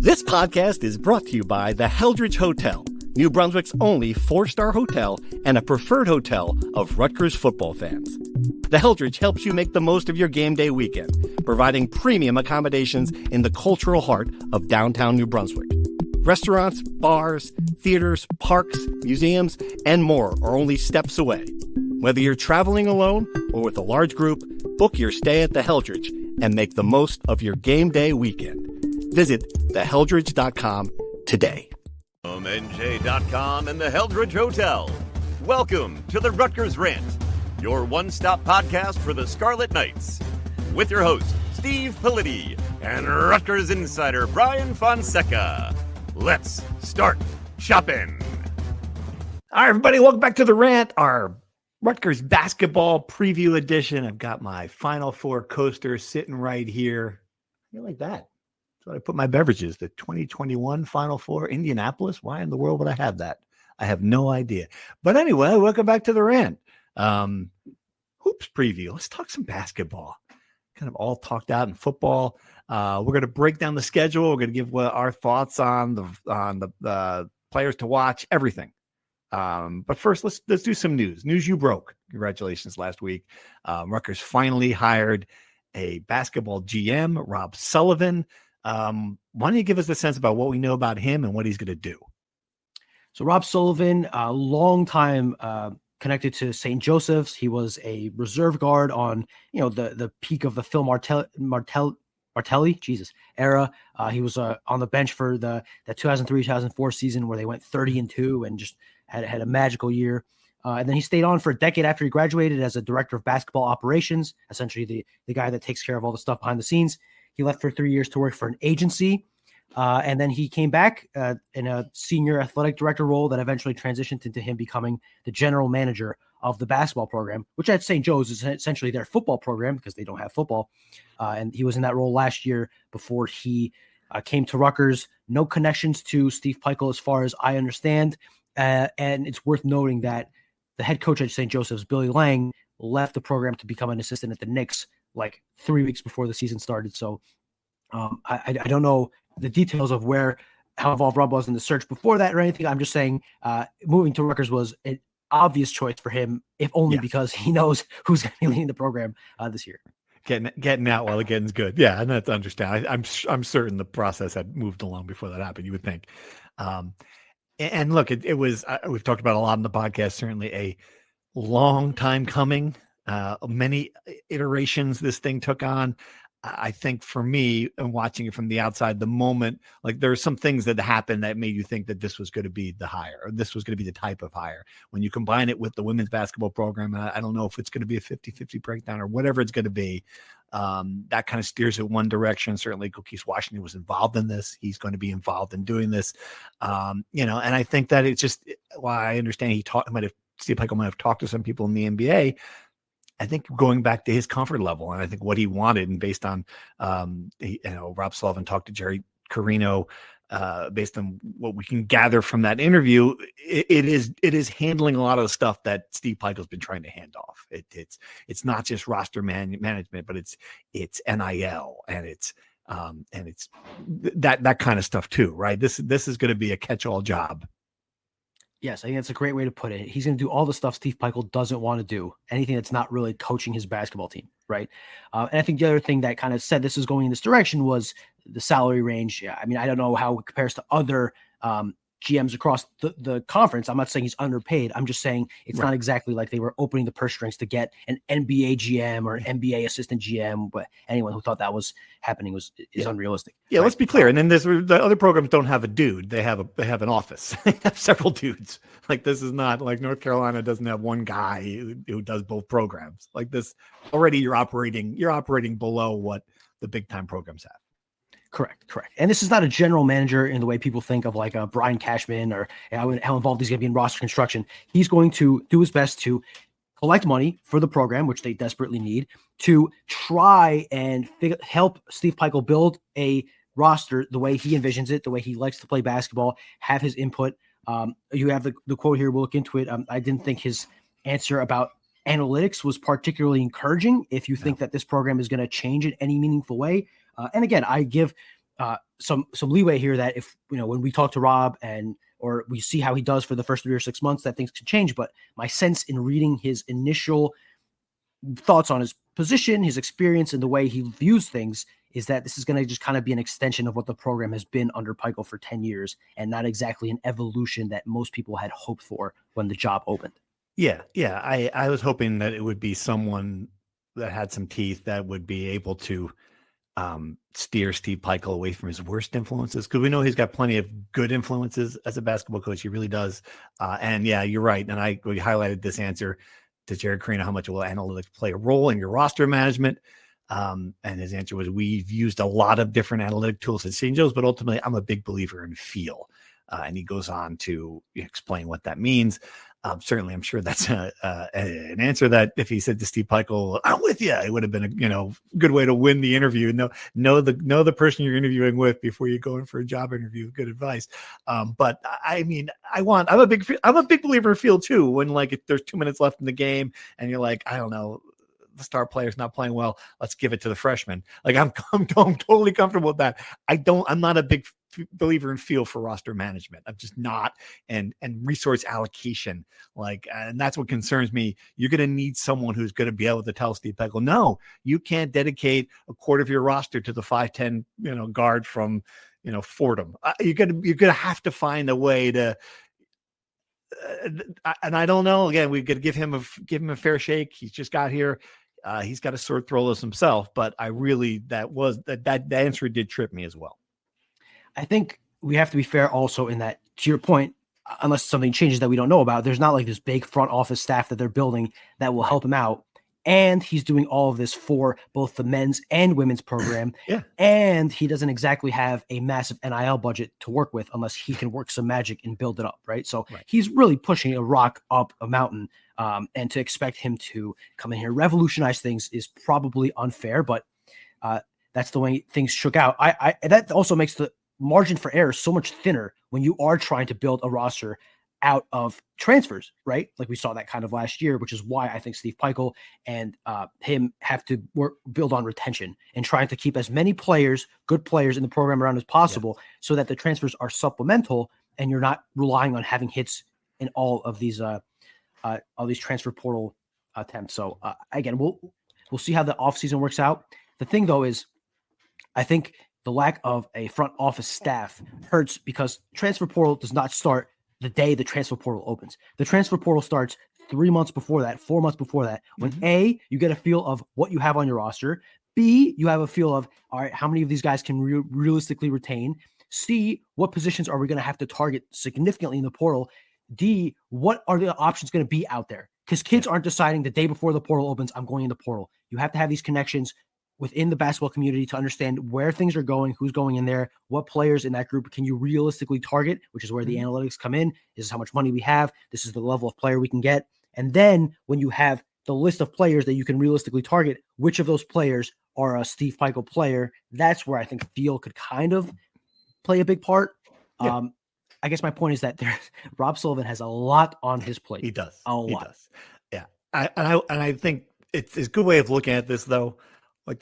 This podcast is brought to you by the Heldridge Hotel, New Brunswick's only 4-star hotel and a preferred hotel of Rutgers football fans. The Heldridge helps you make the most of your game day weekend, providing premium accommodations in the cultural heart of downtown New Brunswick. Restaurants, bars, theaters, parks, museums, and more are only steps away. Whether you're traveling alone or with a large group, book your stay at the Heldridge and make the most of your game day weekend. Visit theheldridge.com today. From NJ.com and the Heldridge Hotel, welcome to the Rutgers Rant, your one-stop podcast for the Scarlet Knights. With your host, Steve Politi, and Rutgers insider Brian Fonseca. Let's start shopping. All right, everybody, welcome back to the Rant, our Rutgers basketball preview edition. I've got my Final Four coaster sitting right here. I like that. That's what I put my beverages, the 2021 Final Four, Indianapolis. Why in the world would I have that? I have no idea. But anyway, welcome back to the Rant. Hoops preview. Let's talk some basketball. Kind of all talked out in football. We're going to break down the schedule. We're going to give our thoughts on the players to watch, everything. But first, let's do some news. News you broke. Congratulations last week. Rutgers finally hired a basketball GM, Rob Sullivan. Why don't you give us a sense about what we know about him and what he's going to do? So Rob Sullivan, a long time connected to St. Joseph's. He was a reserve guard on, the peak of the Phil Martelli era. He was on the bench for the 2003-2004 season where they went 30-2 and just had a magical year. And then he stayed on for a decade after he graduated as a director of basketball operations, essentially the guy that takes care of all the stuff behind the scenes. He left for 3 years to work for an agency. And then he came back in a senior athletic director role that eventually transitioned into him becoming the general manager of the basketball program, which at St. Joe's is essentially their football program because they don't have football. And he was in that role last year before he came to Rutgers. No connections to Steve Pikiell as far as I understand. And it's worth noting that the head coach at St. Joseph's, Billy Lang, left the program to become an assistant at the Knicks like 3 weeks before the season started. So I don't know the details of how involved Rob was in the search before that or anything. I'm just saying moving to Rutgers was an obvious choice for him, if only because he knows who's going to be leading the program this year. Getting out while the getting's good. Yeah, and that's understand. I'm certain the process had moved along before that happened, you would think. And look, it was, we've talked about a lot on the podcast, certainly a long time coming, many iterations this thing took on. I think for me, and watching it from the outside, the moment, like there are some things that happened that made you think that this was going to be the hire, or this was going to be the type of hire. When you combine it with the women's basketball program, I don't know if it's going to be a 50-50 breakdown or whatever it's going to be. That kind of steers it one direction. Certainly Coquise Washington was involved in this. He's going to be involved in doing this. And I think that it's just, while I understand Steve Pikiell might have talked to some people in the NBA, I think going back to his comfort level, and I think what he wanted, and based on, Rob Sullivan talked to Jerry Carino, based on what we can gather from that interview, it is handling a lot of the stuff that Steve Pikiell's been trying to hand off. It's not just roster management, but it's NIL and it's that kind of stuff too, right? This is going to be a catch-all job. Yes, I think that's a great way to put it. He's going to do all the stuff Steve Pikiell doesn't want to do, anything that's not really coaching his basketball team, right? And I think the other thing that kind of said this is going in this direction was the salary range. Yeah, I mean, I don't know how it compares to other GMs across the conference. I'm not saying he's underpaid. I'm just saying it's not exactly like they were opening the purse strings to get an NBA GM or an NBA assistant GM, but anyone who thought that was happening is unrealistic. Yeah, right? Let's be clear. And then the other programs don't have a dude. They have an office. They have several dudes. Like, this is not like North Carolina doesn't have one guy who does both programs. Like this, already you're operating below what the big time programs have. Correct. And this is not a general manager in the way people think of like a Brian Cashman or how involved he's going to be in roster construction. He's going to do his best to collect money for the program, which they desperately need, to try and help Steve Pikiell build a roster the way he envisions it, the way he likes to play basketball, have his input. You have the quote here. We'll look into it. I didn't think his answer about analytics was particularly encouraging if you think that this program is going to change in any meaningful way. And again, I give some leeway here that if, when we talk to Rob or we see how he does for the first 3 or 6 months, that things could change. But my sense in reading his initial thoughts on his position, his experience, and the way he views things is that this is going to just kind of be an extension of what the program has been under Peichel for 10 years and not exactly an evolution that most people had hoped for when the job opened. Yeah. I was hoping that it would be someone that had some teeth that would be able to steer Steve Peichel away from his worst influences, because we know he's got plenty of good influences as a basketball coach. He really does. And yeah, you're right. And we highlighted this answer to Jared Carino, how much will analytics play a role in your roster management? And his answer was, we've used a lot of different analytic tools at St. Joe's, but ultimately I'm a big believer in feel. And he goes on to explain what that means. Certainly, I'm sure that's an answer that if he said to Steve Peichel, "I'm with you," it would have been a good way to win the interview. Know the person you're interviewing with before you go in for a job interview. Good advice. But I mean, I'm a big believer in feel too. When if there's 2 minutes left in the game and you're like, I don't know, the star player's not playing well, let's give it to the freshman. I'm totally comfortable with that. I'm not a big believer in feel for roster management. I'm just not. And resource allocation, and that's what concerns me. You're going to need someone who's going to be able to tell Steve Peichel, no, you can't dedicate a quarter of your roster to the 5'10", guard from, Fordham. You're going to have to find a way to, and I don't know, again, we've got to give him a fair shake. He's just got here. He's got to sort through this himself, but that answer did trip me as well. I think we have to be fair also in that, to your point, unless something changes that we don't know about, there's not this big front office staff that they're building that will help him out. And he's doing all of this for both the men's and women's program. Yeah. And he doesn't exactly have a massive NIL budget to work with unless he can work some magic and build it up. Right. So He's really pushing a rock up a mountain. And to expect him to come in here, revolutionize things is probably unfair, but that's the way things shook out. That also makes the margin for error so much thinner when you are trying to build a roster out of transfers, right? Like we saw that kind of last year, which is why I think Steve Peichel and him have to build on retention and trying to keep as many good players in the program around as possible, so that the transfers are supplemental and you're not relying on having hits in all these transfer portal attempts. So again, we'll see how the offseason works out. The thing though is, I think the lack of a front office staff hurts because transfer portal does not start the day the transfer portal opens. The transfer portal starts 3 months before that, 4 months before that, when A, you get a feel of what you have on your roster. B, you have a feel of, all right, how many of these guys can realistically retain? C, what positions are we going to have to target significantly in the portal? D, what are the options going to be out there? Because kids aren't deciding the day before the portal opens, I'm going in the portal. You have to have these connections within the basketball community to understand where things are going, who's going in there, what players in that group can you realistically target, which is where the analytics come in. This is how much money we have. This is the level of player we can get. And then when you have the list of players that you can realistically target, which of those players are a Steve Peichel player, that's where I think feel could kind of play a big part. Yeah. I guess my point is that Rob Sullivan has a lot on his plate. He does. A lot. He does. Yeah. I think it's a good way of looking at this, though.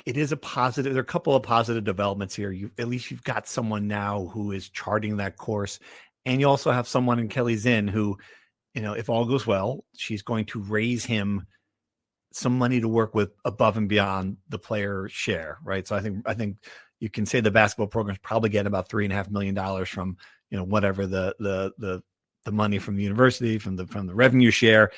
It is a positive. There are a couple of positive developments here. At least you've got someone now who is charting that course. And you also have someone in Kelly Zinn who, if all goes well, she's going to raise him some money to work with above and beyond the player share. Right. So I think you can say the basketball program's probably getting about $3.5 million from, whatever the money from the university, from the revenue share.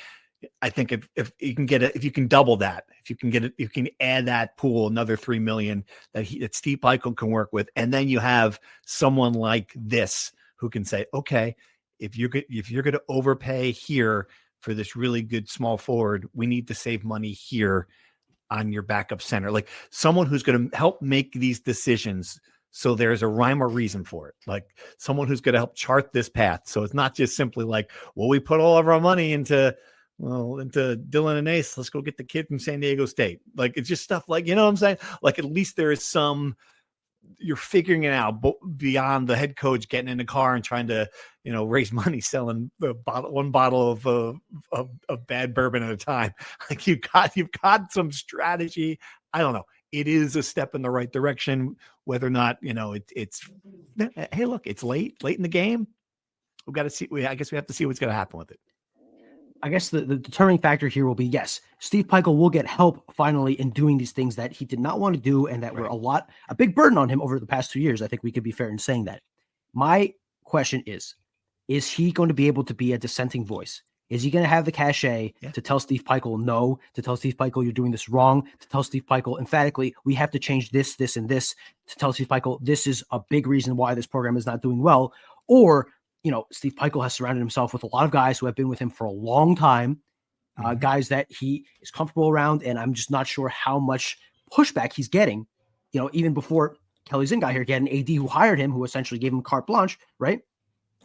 I think if you can get it, if you can double that, if you can get it, you can add that pool, another 3 million that Steve Peichel can work with. And then you have someone like this who can say, okay, if you're going to overpay here for this really good small forward, we need to save money here on your backup center. Like someone who's going to help make these decisions. So there's a rhyme or reason for it. Like someone who's going to help chart this path. So it's not just simply like, well, we put all of our money into Dylan and Ace. Let's go get the kid from San Diego State. It's just stuff like, what I'm saying? At least there is you're figuring it out beyond the head coach getting in the car and trying to, raise money selling one bottle of bad bourbon at a time. You've got some strategy. I don't know. it is a step in the right direction. Whether or not, it's hey, look, it's late in the game. We've got to see. I guess we have to see what's going to happen with it. I guess the determining factor here will be, yes, Steve Peichel will get help finally in doing these things that he did not want to do and that were a big burden on him over the past 2 years. I think we could be fair in saying that. My question is he going to be able to be a dissenting voice? Is he going to have the cachet to tell Steve Peichel no, to tell Steve Peichel you're doing this wrong, to tell Steve Peichel emphatically we have to change this, this, and this, to tell Steve Peichel this is a big reason why this program is not doing well? Or Steve Peichel has surrounded himself with a lot of guys who have been with him for a long time, guys that he is comfortable around, and I'm just not sure how much pushback he's getting. Even before Kelly Zinn got here, he had an AD who hired him, who essentially gave him carte blanche, right?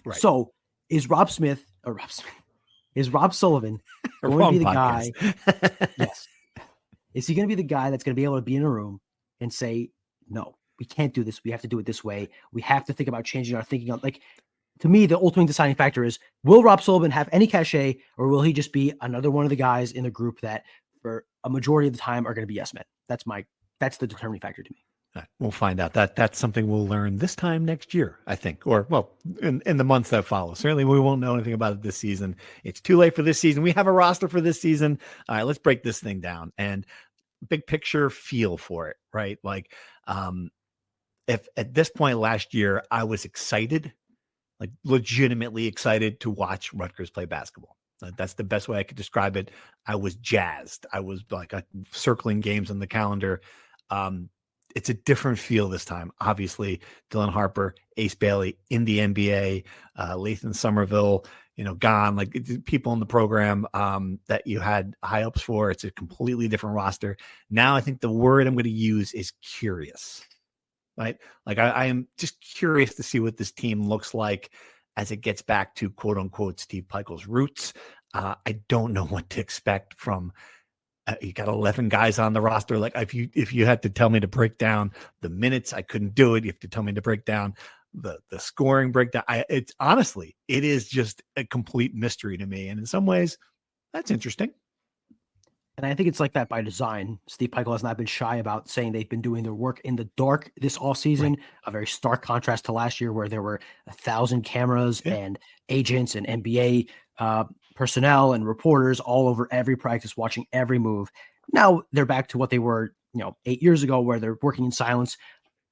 Right. So is Rob Sullivan going to be the guy? Yes. Is he going to be the guy that's going to be able to be in a room and say, no, we can't do this. We have to do it this way. We have to think about changing our thinking on, to me, the ultimate deciding factor is, will Rob Sullivan have any cachet, or will he just be another one of the guys in the group that for a majority of the time are going to be yes men? That's the determining factor to me. We'll find out. That's something we'll learn this time next year, I think, or in the months that follow. Certainly we won't know anything about it this season. It's too late for this season. We have a roster for this season. All right, let's break this thing down and big picture feel for it, right? If at this point last year, I was excited, legitimately excited to watch Rutgers play basketball. That's the best way I could describe it. I was jazzed. I was circling games on the calendar. It's a different feel this time. Obviously, Dylan Harper, Ace Bailey in the NBA, Lathan Somerville, gone. People in the program that you had high hopes for. It's a completely different roster. Now I think the word I'm going to use is curious. Right? I am just curious to see what this team looks like as it gets back to quote unquote Steve Peichel's roots. I don't know what to expect from. You got 11 guys on the roster. If you had to tell me to break down the minutes, I couldn't do it. You have to tell me to break down the scoring breakdown. It is just a complete mystery to me. And in some ways, that's interesting. And I think it's like that by design. Steve Peichel has not been shy about saying they've been doing their work in the dark this offseason, a very stark contrast to last year where there were 1,000 cameras and agents and NBA personnel and reporters all over every practice, watching every move. Now they're back to what they were, 8 years ago, where they're working in silence,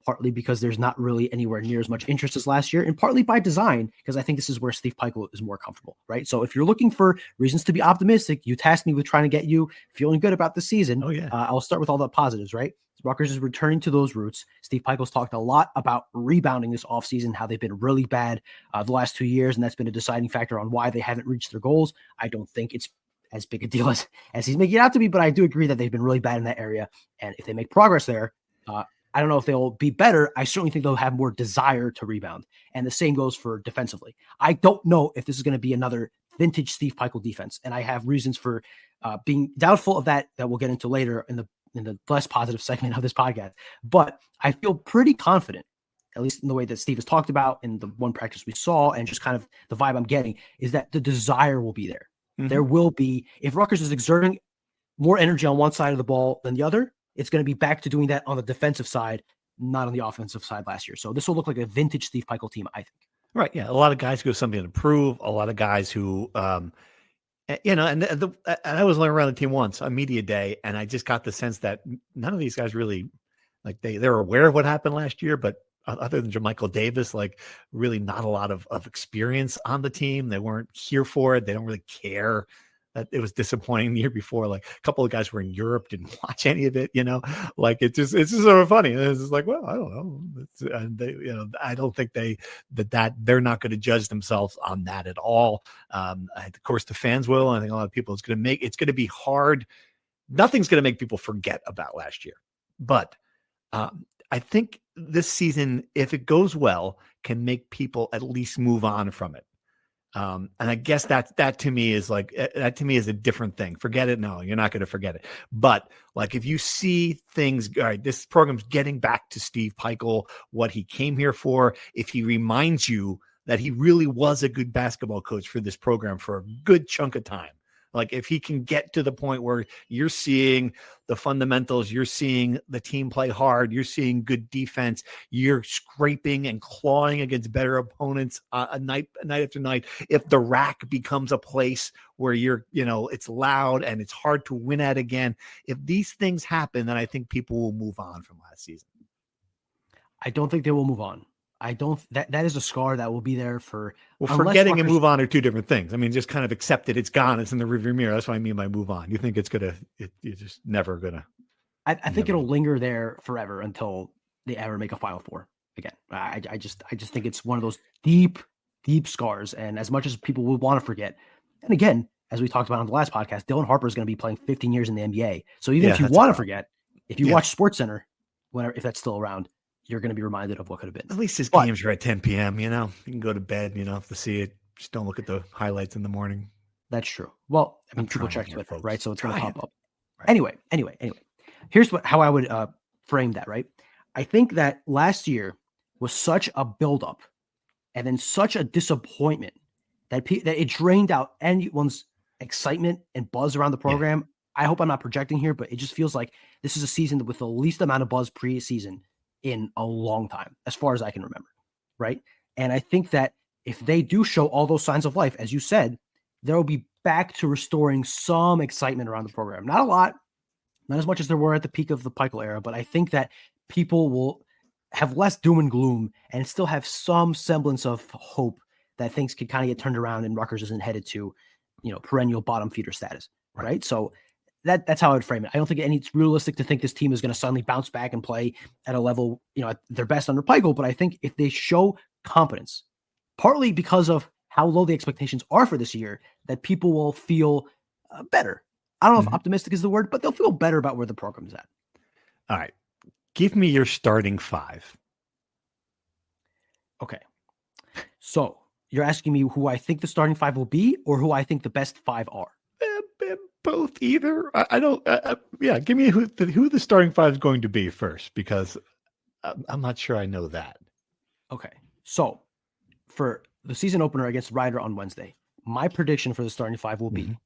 partly because there's not really anywhere near as much interest as last year, and partly by design, because I think this is where Steve Peichel is more comfortable, right? So if you're looking for reasons to be optimistic, you tasked me with trying to get you feeling good about the season. Oh, yeah. I'll start with all the positives, right? Rutgers is returning to those roots. Steve Peichel's talked a lot about rebounding this offseason, how they've been really bad the last 2 years, and that's been a deciding factor on why they haven't reached their goals. I don't think it's as big a deal as he's making it out to be, but I do agree that they've been really bad in that area. And if they make progress there, I don't know if they'll be better. I certainly think they'll have more desire to rebound. And the same goes for defensively. I don't know if this is going to be another vintage Steve Peichel defense. And I have reasons for being doubtful of that we'll get into later in the less positive segment of this podcast. But I feel pretty confident, at least in the way that Steve has talked about in the one practice we saw, and just kind of the vibe I'm getting, is that the desire will be there. Mm-hmm. There will be, if Rutgers is exerting more energy on one side of the ball than the other, it's going to be back to doing that on the defensive side, not on the offensive side last year. So this will look like a vintage Steve Peichel team, I think. Right. Yeah. A lot of guys who have something to prove, a lot of guys who, and I was around the team once on media day, and I just got the sense that none of these guys really, they're aware of what happened last year, but other than Jermichael Davis, really not a lot of experience on the team. They weren't here for it. They don't really care. It was disappointing the year before. A couple of guys were in Europe, didn't watch any of it. It's just sort of funny. It's just well, I don't know. And they, I don't think they're not going to judge themselves on that at all. Of course, the fans will. I think a lot of people. It's going to be hard. Nothing's going to make people forget about last year, but I think this season, if it goes well, can make people at least move on from it. And I guess that to me is a different thing. Forget it. No, you're not going to forget it. But if you see things, all right, this program's getting back to Steve Peichel, what he came here for. If he reminds you that he really was a good basketball coach for this program for a good chunk of time, Like if he can get to the point where you're seeing the fundamentals, you're seeing the team play hard, you're seeing good defense, you're scraping and clawing against better opponents night after night. If the rack becomes a place where it's loud and it's hard to win at again, if these things happen, then I think people will move on from last season. I don't think they will move on. That is a scar that will be there for. Well, forgetting and move on are two different things. I mean, just kind of accept it. It's gone. It's in the rearview mirror. That's what I mean by move on. You think you're just never gonna. I think it'll linger there forever until they ever make a Final Four again. I just think it's one of those deep scars. And as much as people would want to forget, and again, as we talked about on the last podcast, Dylan Harper is going to be playing 15 years in the NBA. So even if you want to forget, if you watch SportsCenter, if that's still around, you're going to be reminded of what could have been. At least his games are at 10 p.m., you can go to bed, to see it. Just don't look at the highlights in the morning. That's true. Well, I mean, people check Twitter, right? So it's going to pop up. Right. Anyway. Here's how I would frame that, right? I think that last year was such a buildup and then such a disappointment that it drained out anyone's excitement and buzz around the program. Yeah. I hope I'm not projecting here, but it just feels like this is a season with the least amount of buzz pre-season in a long time, as far as I can remember, right? And I think that if they do show all those signs of life, as you said, there will be back to restoring some excitement around the program. Not a lot, not as much as there were at the peak of the Pikiell era, but I think that people will have less doom and gloom and still have some semblance of hope that things could kind of get turned around and Rutgers isn't headed to, perennial bottom feeder status, right? So that's how I would frame it. I don't think it's realistic to think this team is going to suddenly bounce back and play at a level, at their best under Pikiell. But I think if they show competence, partly because of how low the expectations are for this year, that people will feel better. I don't know if optimistic is the word, but they'll feel better about where the program is at. All right. Give me your starting five. Okay. So you're asking me who I think the starting five will be or who I think the best five are? Both, either. I don't. Give me who the starting five is going to be first, because I'm not sure I know that. Okay, so for the season opener against Ryder on Wednesday, my prediction for the starting five will be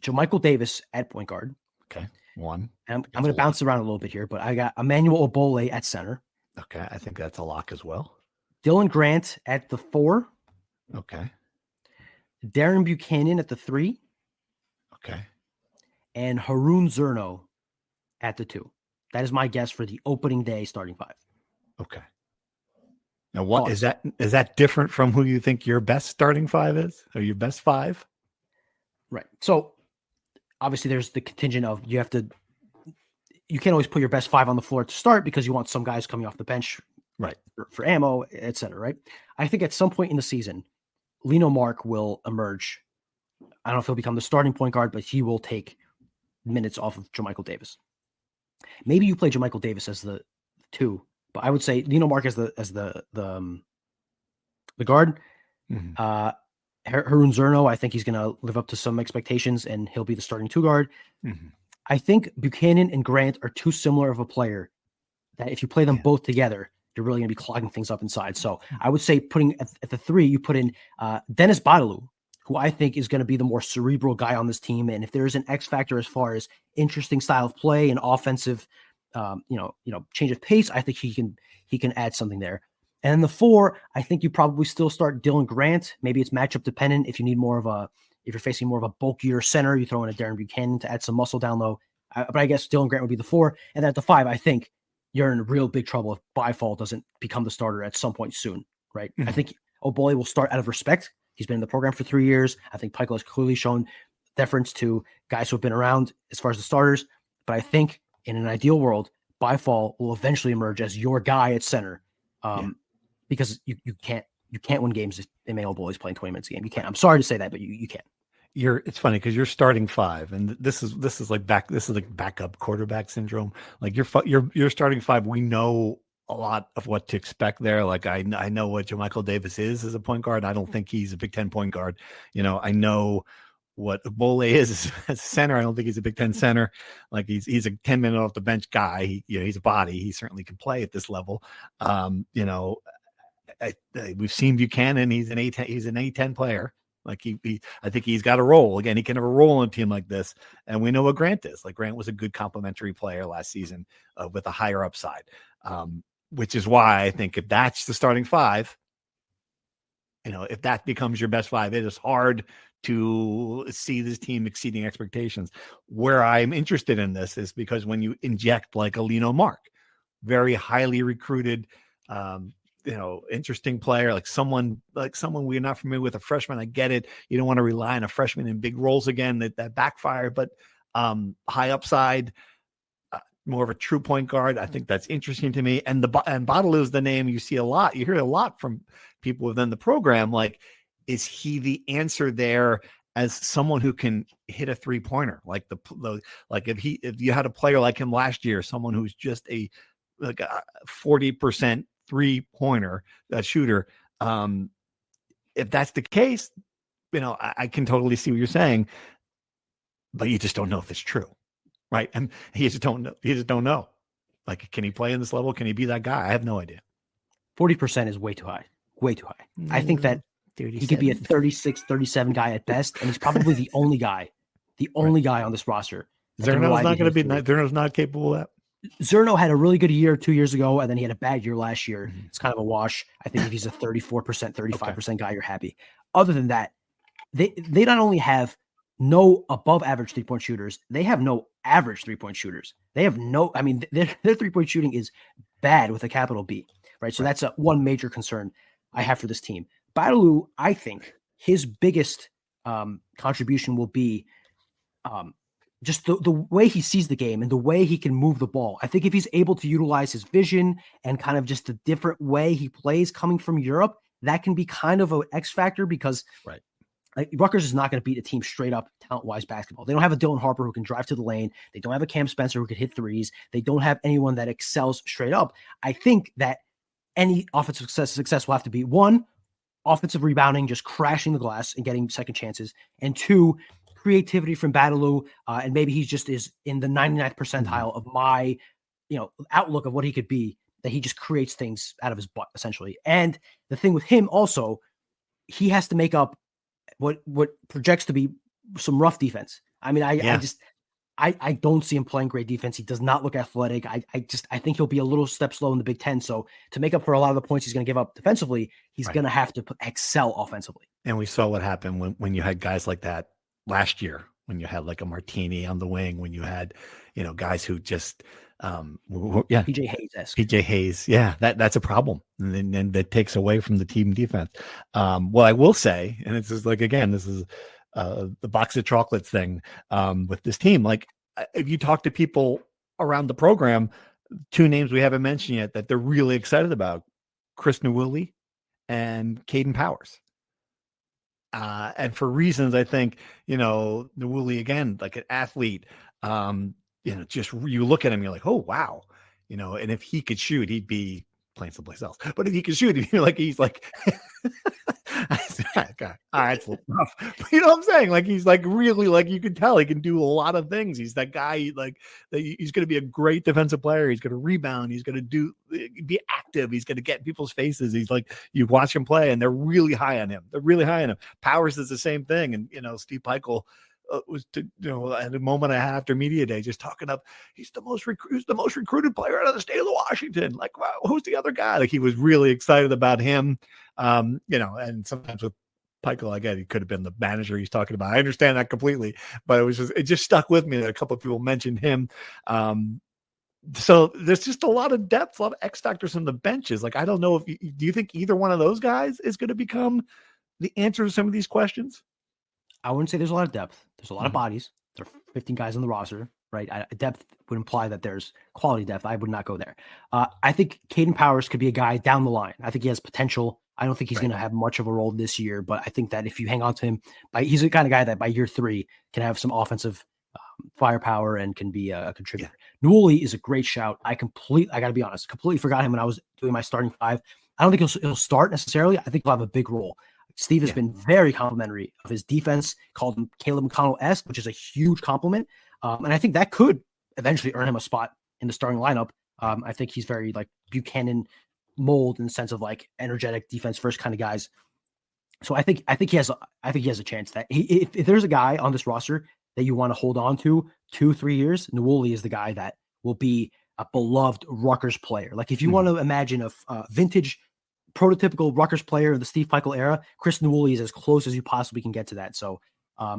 JaMychal Davis at point guard. Okay, one. And I'm going to bounce around a little bit here, but I got Emmanuel Obole at center. Okay, I think that's a lock as well. Dylan Grant at the 4. Okay. Darren Buchanan at the 3. Okay. And Haroon Zerno at the 2. That is my guess for the opening day starting five. Okay. Now, what is that? Is that different from who you think your best starting five is, or your best five? Right. So obviously there's the contingent of you can't always put your best five on the floor to start because you want some guys coming off the bench, right, for ammo, et cetera, right? I think at some point in the season, Lino Mark will emerge. I don't know if he'll become the starting point guard, but he will take minutes off of JaMychal Davis. Maybe you play JaMychal Davis as the 2, but I would say Lino Mark as the guard. Mm-hmm. Haroon Zerno, I think he's going to live up to some expectations, and he'll be the starting 2 guard. Mm-hmm. I think Buchanan and Grant are too similar of a player that if you play them both together, you're really going to be clogging things up inside. So I would say putting at the 3, you put in Dennis Badalu, who I think is going to be the more cerebral guy on this team. And if there is an X factor as far as interesting style of play and offensive, change of pace, I think he can add something there. And then the 4, I think you probably still start Dylan Grant. Maybe it's matchup dependent. If you're facing more of a bulkier center, you throw in a Darren Buchanan to add some muscle down low. But I guess Dylan Grant would be the 4. And then at the 5, I think you're in real big trouble if Byfall doesn't become the starter at some point soon, right? Mm-hmm. I think Obole will start out of respect. He's been in the program for 3 years. I think Pikiell has clearly shown deference to guys who have been around as far as the starters. But I think in an ideal world, Byfall will eventually emerge as your guy at center, because you can't win games if Emmanuel Obole is playing 20 minutes a game. You can't. I'm sorry to say that, but you can't. It's funny because you're starting 5, and this is like backup quarterback syndrome. Like you're starting 5. We know a lot of what to expect there. Like I know what JaMychal Davis is as a point guard. I don't think he's a Big Ten point guard. I know what Obole is as a center. I don't think he's a Big Ten center. Like he's a 10-minute off the bench guy. He's a body. He certainly can play at this level. We've seen Buchanan. He's an A10 player. Like I think he's got a role. Again, he can have a role in a team like this. And we know what Grant is. Like Grant was a good complementary player last season with a higher upside, which is why I think if that's the starting five, if that becomes your best five, it is hard to see this team exceeding expectations. Where I'm interested in this is because when you inject like a Lino Mark, very highly recruited, interesting player, like someone we're not familiar with, a freshman. I get it. You don't want to rely on a freshman in big roles again, that backfired, but high upside, more of a true point guard. I think that's interesting to me. And Bottle is the name you see a lot. You hear a lot from people within the program. Like, is he the answer there as someone who can hit a 3-pointer? Like if you had a player like him last year, someone who's just a 40% 3-pointer shooter. If that's the case, I can totally see what you're saying, but you just don't know if it's true. Right. And he just don't know. Like, can he play in this level? Can he be that guy? I have no idea. 40% is way too high. Way too high. I think that he could be a 36, 37 guy at best. And he's probably the only guy on this roster. Zerno's not going to be, Zerno's not capable of that. Zerno had a really good year 2 years ago, and then he had a bad year last year. Mm-hmm. It's kind of a wash. I think if he's a 34%, 35% guy, you're happy. Other than that, they not only have no above average 3-point shooters, they have no average 3-point shooters. They have their 3-point shooting is bad with a capital B, right? So that's one major concern I have for this team. Badalu, I think his biggest contribution will be just the way he sees the game and the way he can move the ball. I think if he's able to utilize his vision and kind of just the different way he plays coming from Europe, that can be kind of an X factor because Rutgers is not going to beat a team straight up talent-wise basketball. They don't have a Dylan Harper who can drive to the lane. They don't have a Cam Spencer who can hit threes. They don't have anyone that excels straight up. I think that any offensive success will have to be, one, offensive rebounding, just crashing the glass and getting second chances, and two, creativity from Badalu, and maybe he just is in the 99th percentile of my outlook of what he could be, that he just creates things out of his butt, essentially. And the thing with him also, he has to make up what projects to be some rough defense. I mean, I don't see him playing great defense. He does not look athletic. I think he'll be a little step slow in the Big Ten. So to make up for a lot of the points he's going to give up defensively, he's going to have to excel offensively. And we saw what happened when you had guys like that last year, when you had like a Martini on the wing, when you had, guys who just, PJ Hayes. PJ Hayes. Yeah. That's a problem. And then that takes away from the team defense. What I will say, and this is the box of chocolates thing with this team. Like, if you talk to people around the program, two names we haven't mentioned yet that they're really excited about: Chris Newilly and Caden Powers. And for reasons, I think, Newilly, again, like an athlete, just you look at him, you're like, oh, wow. And if he could shoot, he'd be playing someplace else. But if he could shoot, he'd be like, he's like, okay, all right, it's a little rough. But you know what I'm saying? Like, he's like really, like, you can tell he can do a lot of things. He's that guy, like, he's going to be a great defensive player. He's going to rebound. He's going to be active. He's going to get in people's faces. He's like, you watch him play and they're really high on him. Powers is the same thing. And, Steve Peichel was at a moment and a half after media day, just talking up, he's the most recruited player out of the state of Washington. Like, wow, who's the other guy? Like, he was really excited about him. And sometimes with Peichel, again, he could have been the manager he's talking about. I understand that completely, but it just stuck with me that a couple of people mentioned him. So there's just a lot of depth, a lot of X factors on the benches. Like, I don't know do you think either one of those guys is going to become the answer to some of these questions? I wouldn't say there's a lot of depth. There's a lot of bodies. There are 15 guys on the roster, right? Depth would imply that there's quality depth. I would not go there. I think Caden Powers could be a guy down the line. I think he has potential. I don't think he's going to have much of a role this year, but I think that if you hang on to him, he's the kind of guy that by year 3 can have some offensive firepower and can be a contributor. Newelly is a great shout. I got to be honest, completely forgot him when I was doing my starting 5. I don't think he'll start necessarily. I think he'll have a big role. Steve has been very complimentary of his defense, called him Caleb McConnell-esque, which is a huge compliment. And I think that could eventually earn him a spot in the starting lineup. I think he's very like Buchanan mold in the sense of like energetic defense first kind of guys. So I think he has a chance that if there's a guy on this roster that you want to hold on to 2-3 years, Nwuli is the guy that will be a beloved Rutgers player. Like if you want to imagine a vintage prototypical Rutgers player of the Steve Pikiell era, Chris Nwuli is as close as you possibly can get to that. So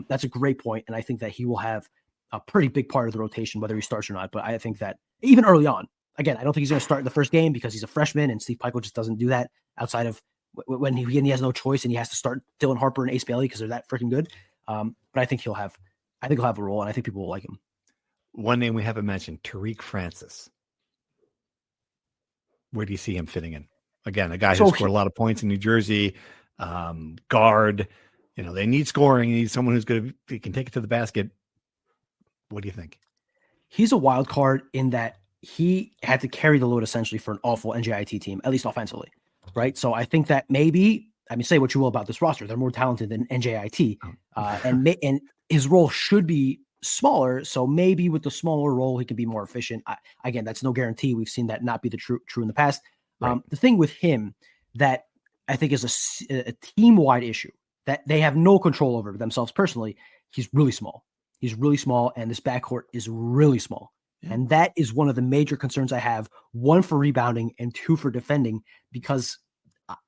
that's a great point, and I think that he will have a pretty big part of the rotation, whether he starts or not. But I think that even early on, again, I don't think he's going to start in the first game because he's a freshman, and Steve Pikiell just doesn't do that outside of when he has no choice and he has to start Dylan Harper and Ace Bailey because they're that freaking good. But I think he'll have a role, and I think people will like him. One name we haven't mentioned, Tariq Francis. Where do you see him fitting in? Again, a guy who scored a lot of points in New Jersey, guard. They need scoring. They need someone who can take it to the basket. What do you think? He's a wild card in that he had to carry the load essentially for an awful NJIT team, at least offensively, right? So I think that say what you will about this roster, they're more talented than NJIT, and his role should be smaller. So maybe with the smaller role, he can be more efficient. Again, that's no guarantee. We've seen that not be the true in the past. Right. The thing with him that I think is a team-wide issue that they have no control over themselves personally. He's really small. And this backcourt is really small. Yeah. And that is one of the major concerns I have, one for rebounding and two for defending, because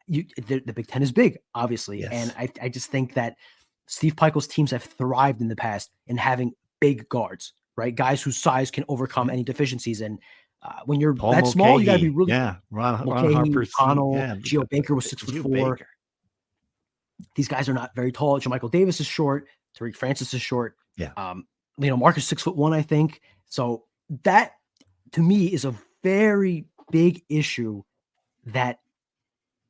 the Big Ten is big, obviously. Yes. And I just think that Steve Pikiell's teams have thrived in the past in having big guards, right? Guys whose size can overcome any deficiencies. And when you're Paul that Mulcahy, small, you got to be really Ron Harper, Connell, Geo Baker was 6'4". These guys are not very tall. JaMychal Davis is short. Tariq Francis is short. Yeah. Marcus 6'1", I think. So that to me is a very big issue that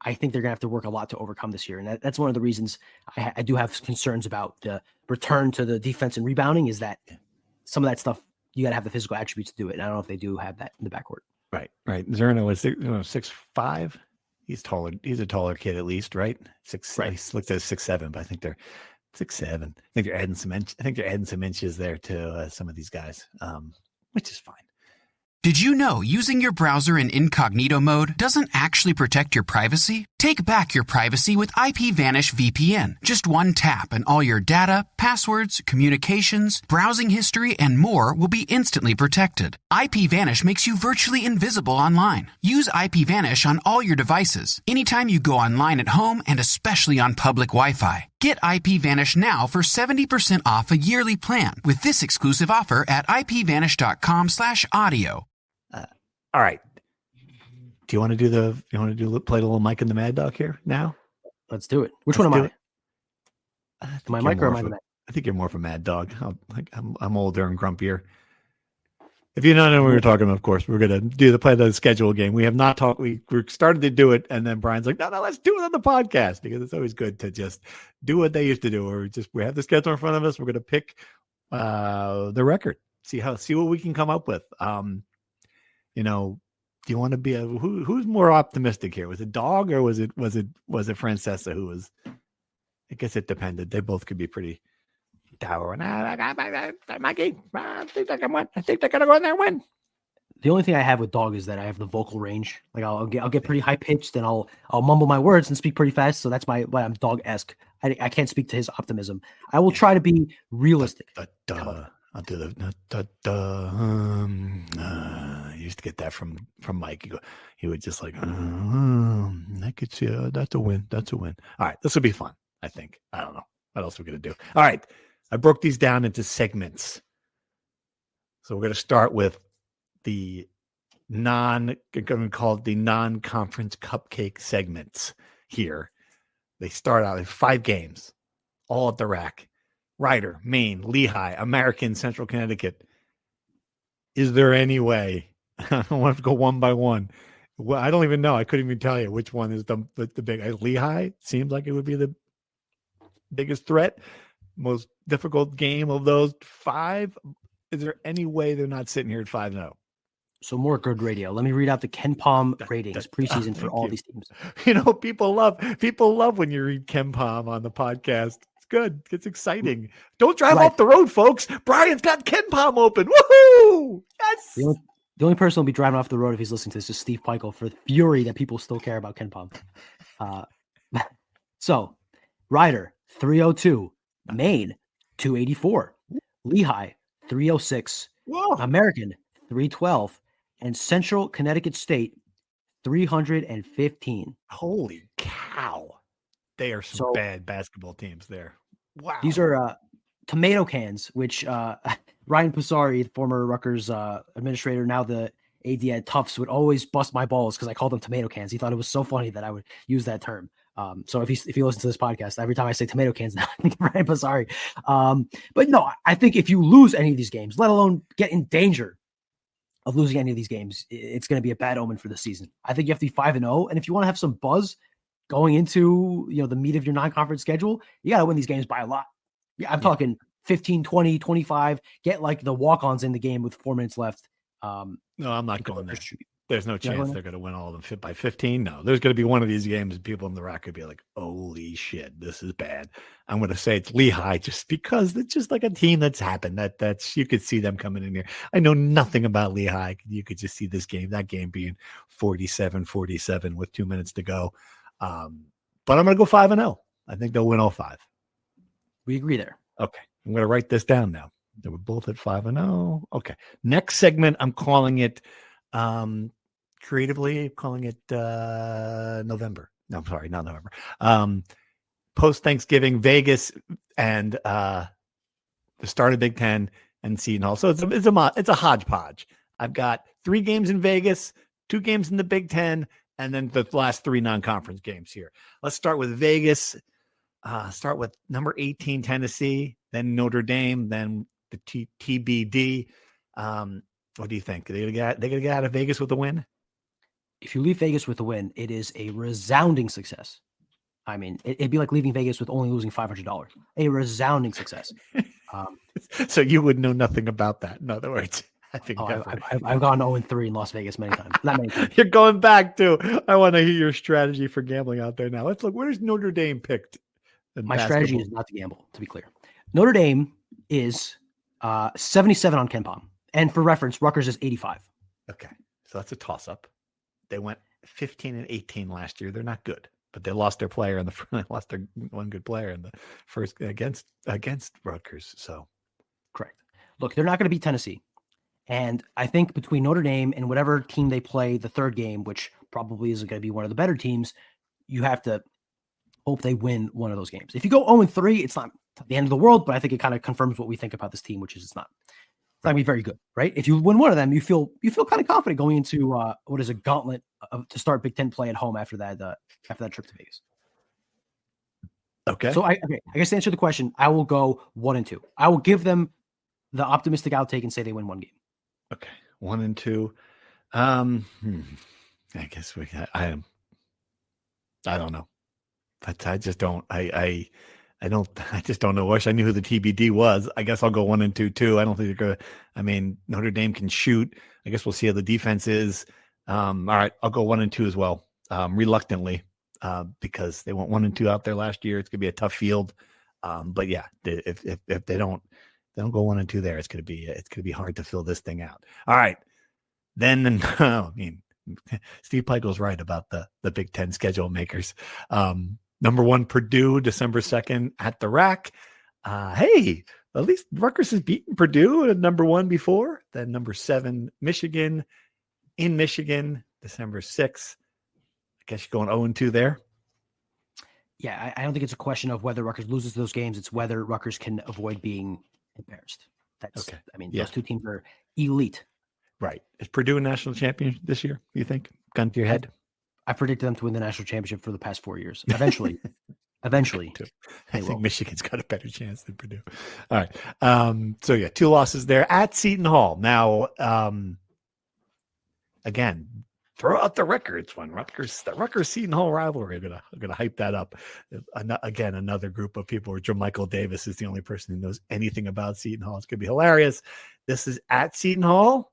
I think they're gonna have to work a lot to overcome this year. And that's one of the reasons I do have concerns about the return to the defense and rebounding, is that some of that stuff, you got to have the physical attributes to do it. And I don't know if they do have that in the backcourt. Right. Zerno was 6'5". He's taller. He's a taller kid at least, right? He looks at 6'7", but I think they're 6'7". I think they're adding some inches there to some of these guys, which is fine. Did you know using your browser in incognito mode doesn't actually protect your privacy? Take back your privacy with IPVanish VPN. Just one tap and all your data, passwords, communications, browsing history, and more will be instantly protected. IPVanish makes you virtually invisible online. Use IPVanish on all your devices, anytime you go online at home, and especially on public Wi-Fi. Get IPVanish now for 70% off a yearly plan with this exclusive offer at IPVanish.com/audio. All right. Do you want to play the little Mike and the Mad Dog here now? Let's do it. Which one am I? Am I Mike or am I the Mad? I think you're more of a Mad Dog. I'm older and grumpier. If you don't know what we were talking about, of course, we're going to play the schedule game. We have not talked. We started to do it, and then Brian's like, no, let's do it on the podcast, because it's always good to just do what they used to do. Or we have the schedule in front of us. We're going to pick the record, see what we can come up with. Do you want to be who's more optimistic here? Was it Dog or was it Francesa who was? I guess it depended. They both could be pretty dour. Mikey, I think they're gonna go in there and win. The only thing I have with Dog is that I have the vocal range. Like I'll get pretty high pitched and I'll mumble my words and speak pretty fast. So that's why I'm Dog-esque. I can't speak to his optimism. I will try to be realistic. I'll do the I used to get that from Mike. He would just like, I could see that's a win. All right, this will be fun. I think. I don't know what else we're gonna do. All right, I broke these down into segments. So we're gonna start with the going to call it the non-conference cupcake segments here. They start out with 5 games, all at the rack. Ryder, Maine, Lehigh, American, Central Connecticut. Is there any way? I don't want to go one by one. Well, I don't even know. I couldn't even tell you which one is the big. Lehigh seems like it would be the biggest threat. Most difficult game of those 5. Is there any way they're not sitting here at 5-0? So more good radio. Let me read out the KenPom ratings preseason for all these teams. People love when you read KenPom on the podcast. It's good. It's exciting. Don't drive off the road, folks. Brian's got KenPom open. Woohoo! Yes. The only person who'll be driving off the road if he's listening to this is Steve Pikiell, for the fury that people still care about KenPom. So Rider 302, Maine 284, Lehigh 306, Whoa. American 312, and Central Connecticut State 315. Holy cow. They are some bad basketball teams there. Wow. These are tomato cans, which Ryan Passari, the former Rutgers administrator, now the AD at Tufts, would always bust my balls because I called them tomato cans. He thought it was so funny that I would use that term. So if you listen to this podcast, every time I say tomato cans now, I think of Ryan Passari. But no, I think if you lose any of these games, let alone get in danger of losing any of these games, it's going to be a bad omen for the season. I think you have to be 5-0, and if you want to have some buzz going into the meat of your non-conference schedule, you got to win these games by a lot. Yeah, I'm talking 15, 20, 25. Get like the walk-ons in the game with 4 minutes left. No, I'm not going there. There's no chance they're going to win all of them by 15. No, there's going to be one of these games and people in the rack could be like, holy shit, this is bad. I'm going to say it's Lehigh just because it's just like a team that's happened. That's you could see them coming in here. I know nothing about Lehigh. You could just see that game being 47-47 with 2 minutes to go. But I'm going to go 5-0. I think they'll win all 5. We agree there. Okay. I'm going to write this down now. They were both at 5-0. Okay. Next segment, I'm calling it creatively, calling it November. No, I'm sorry, not November. Post Thanksgiving, Vegas and the start of Big Ten and Seton Hall. So it's a hodgepodge. I've got 3 games in Vegas, 2 games in the Big Ten, and then the last 3 non-conference games here. Let's start with Vegas. Start with number 18, Tennessee, then Notre Dame, then the TBD. What do you think? They're gonna get out of Vegas with a win? If you leave Vegas with a win, it is a resounding success. I mean, it'd be like leaving Vegas with only losing $500. A resounding success. So you would know nothing about that. In other words, I think I've gone 0-3 in Las Vegas many times. Not many times. You're going back to. I want to hear your strategy for gambling out there now. Let's look. Where's Notre Dame picked? My strategy is not to gamble. To be clear, Notre Dame is 77 on KenPom. And for reference, Rutgers is 85. Okay. So that's a toss-up. They went 15-18 last year. They're not good, but they lost their player in the front. They lost their one good player in the first against Rutgers. So correct. Look, they're not going to beat Tennessee. And I think between Notre Dame and whatever team they play the third game, which probably isn't going to be one of the better teams, you have to hope they win one of those games. If you go 0-3, it's not the end of the world, but I think it kind of confirms what we think about this team, which is it's not going to be very good, right? If you win one of them, you feel kind of confident going into what is a gauntlet to start Big Ten play at home after that trip to Vegas. Okay. So I guess to answer the question, I will go 1-2. I will give them the optimistic outtake and say they win one game. Okay, 1-2. I guess I don't know. I just don't. I just don't know. Wish I knew who the TBD was. I guess I'll go 1-2 too. I don't think they're going to. I mean, Notre Dame can shoot. I guess we'll see how the defense is. All right, I'll go 1-2 as well. Reluctantly, because they went 1-2 out there last year. It's going to be a tough field. But yeah, if they don't go 1-2 there, it's going to be hard to fill this thing out. All right, then I mean, Steve Pikel's right about the Big Ten schedule makers. Number 1, Purdue, December 2nd at the rack. Hey, at least Rutgers has beaten Purdue at number 1 before. Then number 7, Michigan in Michigan, December 6th. I guess you're going 0-2 there. Yeah, I don't think it's a question of whether Rutgers loses those games. It's whether Rutgers can avoid being embarrassed. That's okay. I mean, those two teams are elite. Right. Is Purdue a national champion this year, you think? Gun to your head? I predicted them to win the national championship for the past 4 years. Eventually. I think Michigan's got a better chance than Purdue. All right. So yeah, 2 losses there at Seton Hall. Now, again, throw out the records when the Rutgers Seton Hall rivalry. I'm gonna hype that up. Again, another group of people where Jermichael Davis is the only person who knows anything about Seton Hall. It's gonna be hilarious. This is at Seton Hall,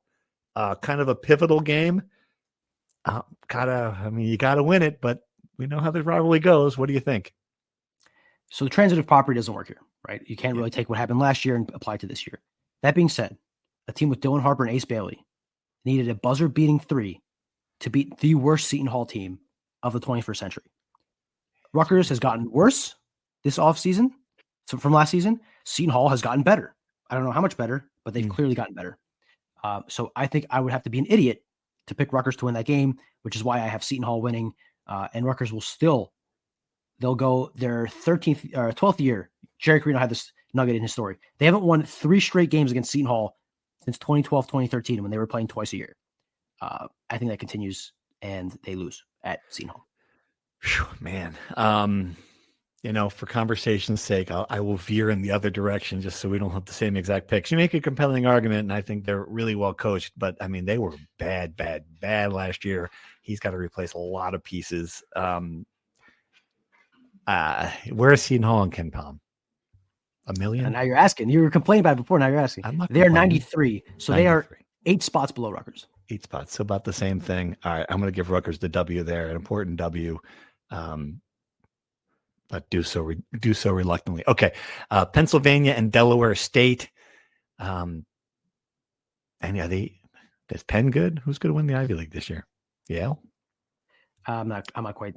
kind of a pivotal game. You gotta win it, but we know how the rivalry goes. What do you think? So the transitive property doesn't work here, right? You can't really take what happened last year and apply it to this year. That being said, a team with Dylan Harper and Ace Bailey needed a buzzer-beating 3 to beat the worst Seton Hall team of the 21st century. Rutgers has gotten worse, this offseason, so from last season, Seton Hall has gotten better. I don't know how much better, but they've clearly gotten better. So I think I would have to be an idiot to pick Rutgers to win that game, which is why I have Seton Hall winning. And Rutgers will they'll go their 13th or 12th year. Jerry Carino had this nugget in his story. They haven't won 3 straight games against Seton Hall since 2012, 2013, when they were playing twice a year. I think that continues, and they lose at Seton Hall. Whew, man. For conversation's sake, I will veer in the other direction just so we don't have the same exact picks. You make a compelling argument, and I think they're really well coached, but I mean, they were bad last year. He's got to replace a lot of pieces. Where's Seton Hall and Ken Palm? $1 million? And now you're asking. You were complaining about it before. Now you're asking. They're 93. So 93. They are 8 spots below Rutgers. 8 spots. So about the same thing. All right. I'm going to give Rutgers the W there, an important W. But do so reluctantly. Okay. Pennsylvania and Delaware State. And yeah, is Penn good? Who's going to win the Ivy League this year? Yale? I'm not quite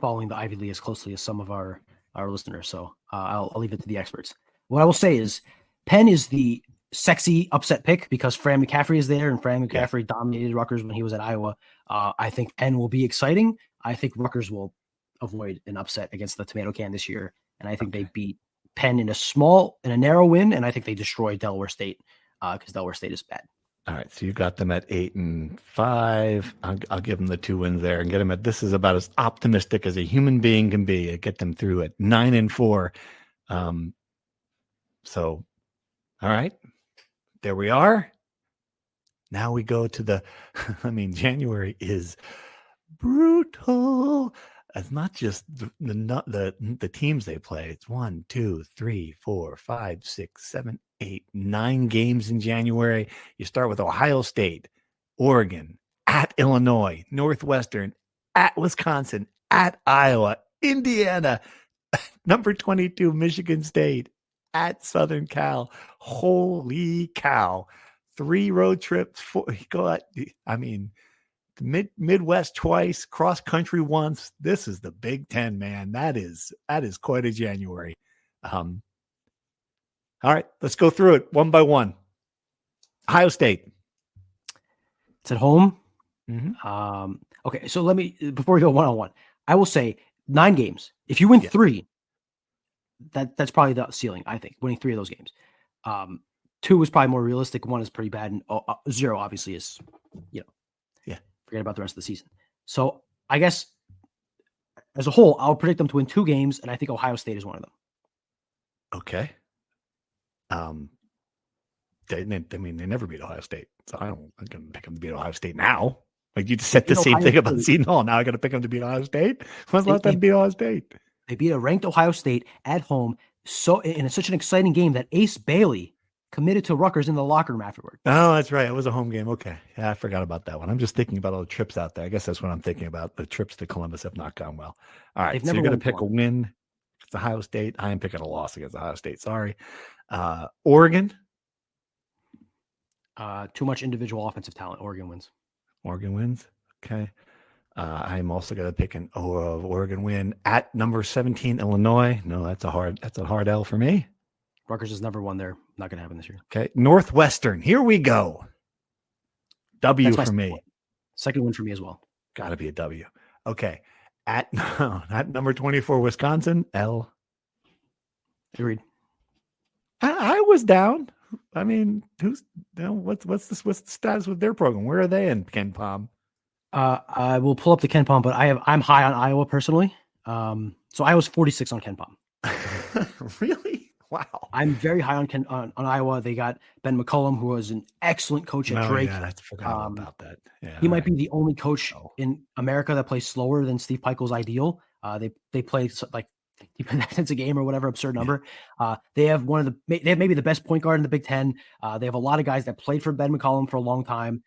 following the Ivy League as closely as some of our listeners. So I'll leave it to the experts. What I will say is Penn is the sexy upset pick because Fran McCaffrey is there, and Fran McCaffrey dominated Rutgers when he was at Iowa. I think Penn will be exciting. I think Rutgers will avoid an upset against the Tomato Can this year, and I think they beat Penn in a narrow win, and I think they destroy Delaware State because Delaware State is bad. All right, so you got them at 8-5. I'll give them the 2 wins there and get them at. This is about as optimistic as a human being can be. I get them through at 9-4. So, all right, there we are. Now we go to January is brutal. It's not just the teams they play. It's 1, 2, 3, 4, 5, 6, 7, 8, 9 games in January. You start with Ohio State, Oregon, at Illinois, Northwestern, at Wisconsin, at Iowa, Indiana, number 22, Michigan State, at Southern Cal. Holy cow. 3 road trips. Midwest twice, cross country once. This is the Big Ten, man. That is quite a January. All right, let's go through it one by one. Ohio State. It's at home. Mm-hmm. Okay, so before we go one-on-one, I will say 9 games. If you win 3, that's probably the ceiling, I think, winning 3 of those games. 2 is probably more realistic. 1 is pretty bad. And 0 obviously is, forget about the rest of the season. So I guess as a whole, I'll predict them to win 2 games, and I think Ohio State is one of them. Okay. They never beat Ohio State, so I'm going to pick them to beat Ohio State now. Like you just said the same thing about Seton Hall. Now I got to pick them to beat Ohio State. When's the last time beat Ohio State? They beat a ranked Ohio State at home. So in such an exciting game that Ace Bailey committed to Rutgers in the locker room afterward. Oh, that's right. It was a home game. Okay. Yeah, I forgot about that one. I'm just thinking about all the trips out there. I guess that's what I'm thinking about. The trips to Columbus have not gone well. All right. So you're going to pick a win. It's Ohio State. I am picking a loss against Ohio State. Sorry. Oregon. Too much individual offensive talent. Oregon wins. Oregon wins. Okay. I'm also going to pick an Oregon win at number 17, Illinois. No, that's a hard L for me. Rutgers has never won there. Not going to happen this year. Okay. Northwestern. Here we go. W for me. Second win for me as well. Got to be a W. Okay. At number 24, Wisconsin. L. Agreed. I was down. I mean, what's the status with their program? Where are they in Ken Palm? I will pull up the Ken Palm, but I'm high on Iowa personally. So Iowa's 46 on Ken Palm. Really? Wow. I'm very high on Iowa. They got Ben McCollum, who was an excellent coach at Drake. Yeah, I forgot about that. Yeah, he might be the only coach in America that plays slower than Steve Pikiell's ideal. They play like 50 minutes a game or whatever absurd number. They have maybe the best point guard in the Big Ten. They have a lot of guys that played for Ben McCollum for a long time.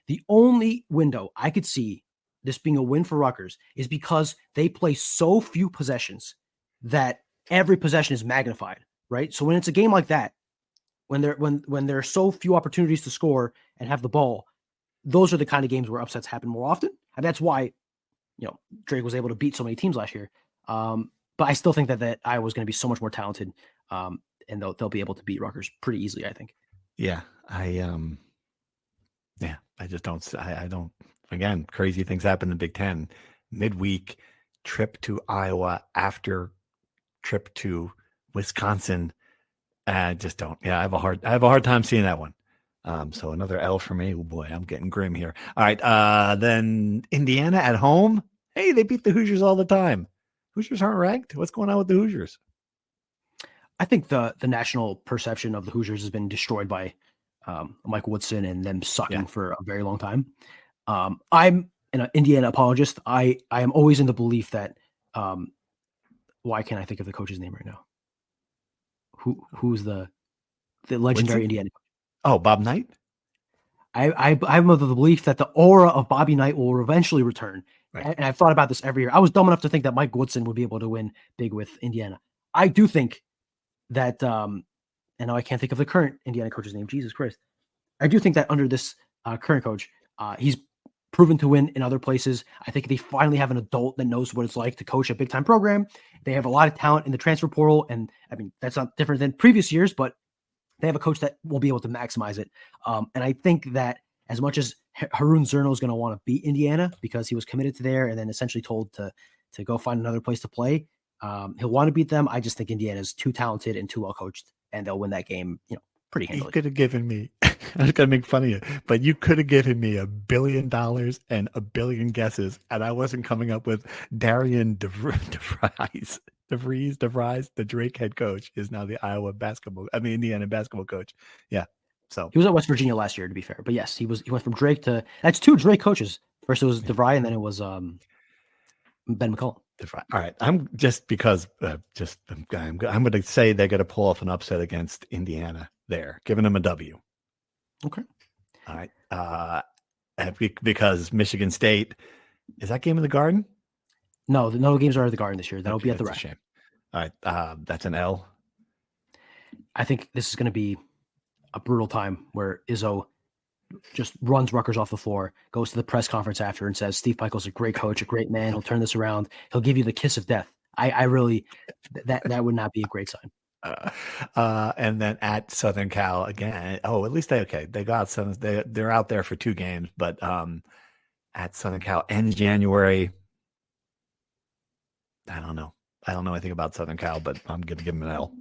The only window I could see this being a win for Rutgers is because they play so few possessions that every possession is magnified, right? So when it's a game like that, when there are so few opportunities to score and have the ball, those are the kind of games where upsets happen more often. And that's why, Drake was able to beat so many teams last year. but I still think that Iowa's going to be so much more talented, and they'll be able to beat Rutgers pretty easily, I think. Yeah, I just don't. I don't. Again, crazy things happen in the Big Ten. Midweek trip to Iowa after trip to Wisconsin. I just don't. Yeah, I have a hard time seeing that one. So another L for me. Oh boy, I'm getting grim here. All right. Then Indiana at home. Hey, they beat the Hoosiers all the time. Hoosiers aren't ranked. What's going on with the Hoosiers? I think the national perception of the Hoosiers has been destroyed by Mike Woodson and them sucking for a very long time. I'm an Indiana apologist. I am always in the belief that why can't I think of the coach's name right now? Who's the legendary Indiana coach? Oh, Bob Knight. I'm of the belief that the aura of Bobby Knight will eventually return. Right. And I've thought about this every year. I was dumb enough to think that Mike Woodson would be able to win big with Indiana. I do think that, and now I can't think of the current Indiana coach's name. Jesus Christ. I do think that under this current coach, he's proven to win in other places. I think they finally have an adult that knows what it's like to coach a big time program. They have a lot of talent in the transfer portal. And I mean, that's not different than previous years, but they have a coach that will be able to maximize it. And I think that as much as Harun Zerno is going to want to beat Indiana because he was committed to there and then essentially told to go find another place to play, he'll want to beat them. I just think Indiana is too talented and too well coached, and they'll win that game, pretty handily. You could have given me, I was going to make fun of you, but you could have given me $1 billion and a billion guesses, and I wasn't coming up with Darian DeVries. The Drake head coach is now the Indiana basketball coach. Yeah. So he was at West Virginia last year, to be fair, but yes, he went from Drake to, that's two Drake coaches. First it was DeVry and then it was Ben McCollum. All right. I'm just because I'm going to say they're going to pull off an upset against Indiana there, giving them a W. Okay. All right. Because Michigan State, is that game in the Garden? No games are at the Garden this year. That'll be at the Rec. Shame. All right. That's an L. I think this is going to be a brutal time where Izzo just runs Rutgers off the floor, goes to the press conference after and says, Steve Pikiell's a great coach, a great man. He'll turn this around. He'll give you the kiss of death. I really, that would not be a great sign. And then at Southern Cal again. Oh, at least they got some, they're out there for 2 games, but at Southern Cal ends January. I don't know anything about Southern Cal, but I'm going to give them an L.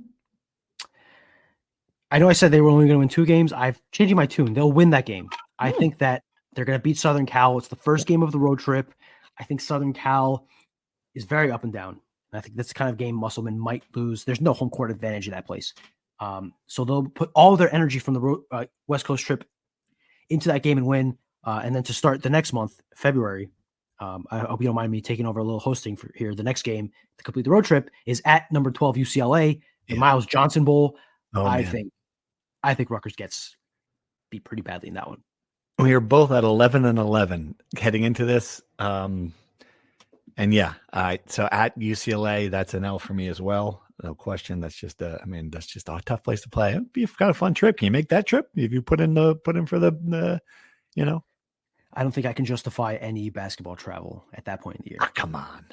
I know I said they were only going to win 2 games. I've changing my tune. They'll win that game. I think that they're going to beat Southern Cal. It's the first game of the road trip. I think Southern Cal is very up and down. And I think that's the kind of game Musselman might lose. There's no home court advantage in that place. So they'll put all their energy from the West Coast trip into that game and win. And then to start the next month, February, I hope you don't mind me taking over a little hosting for here. The next game to complete the road trip is at number 12 UCLA, the Miles Johnson Bowl. Oh, I think Rutgers gets beat pretty badly in that one. We are both at 11-11 heading into this. And yeah, all right. So at UCLA, that's an L for me as well. No question. That's just a tough place to play. You've got a fun trip. Can you make that trip? If you put in for the I don't think I can justify any basketball travel at that point in the year. Come on.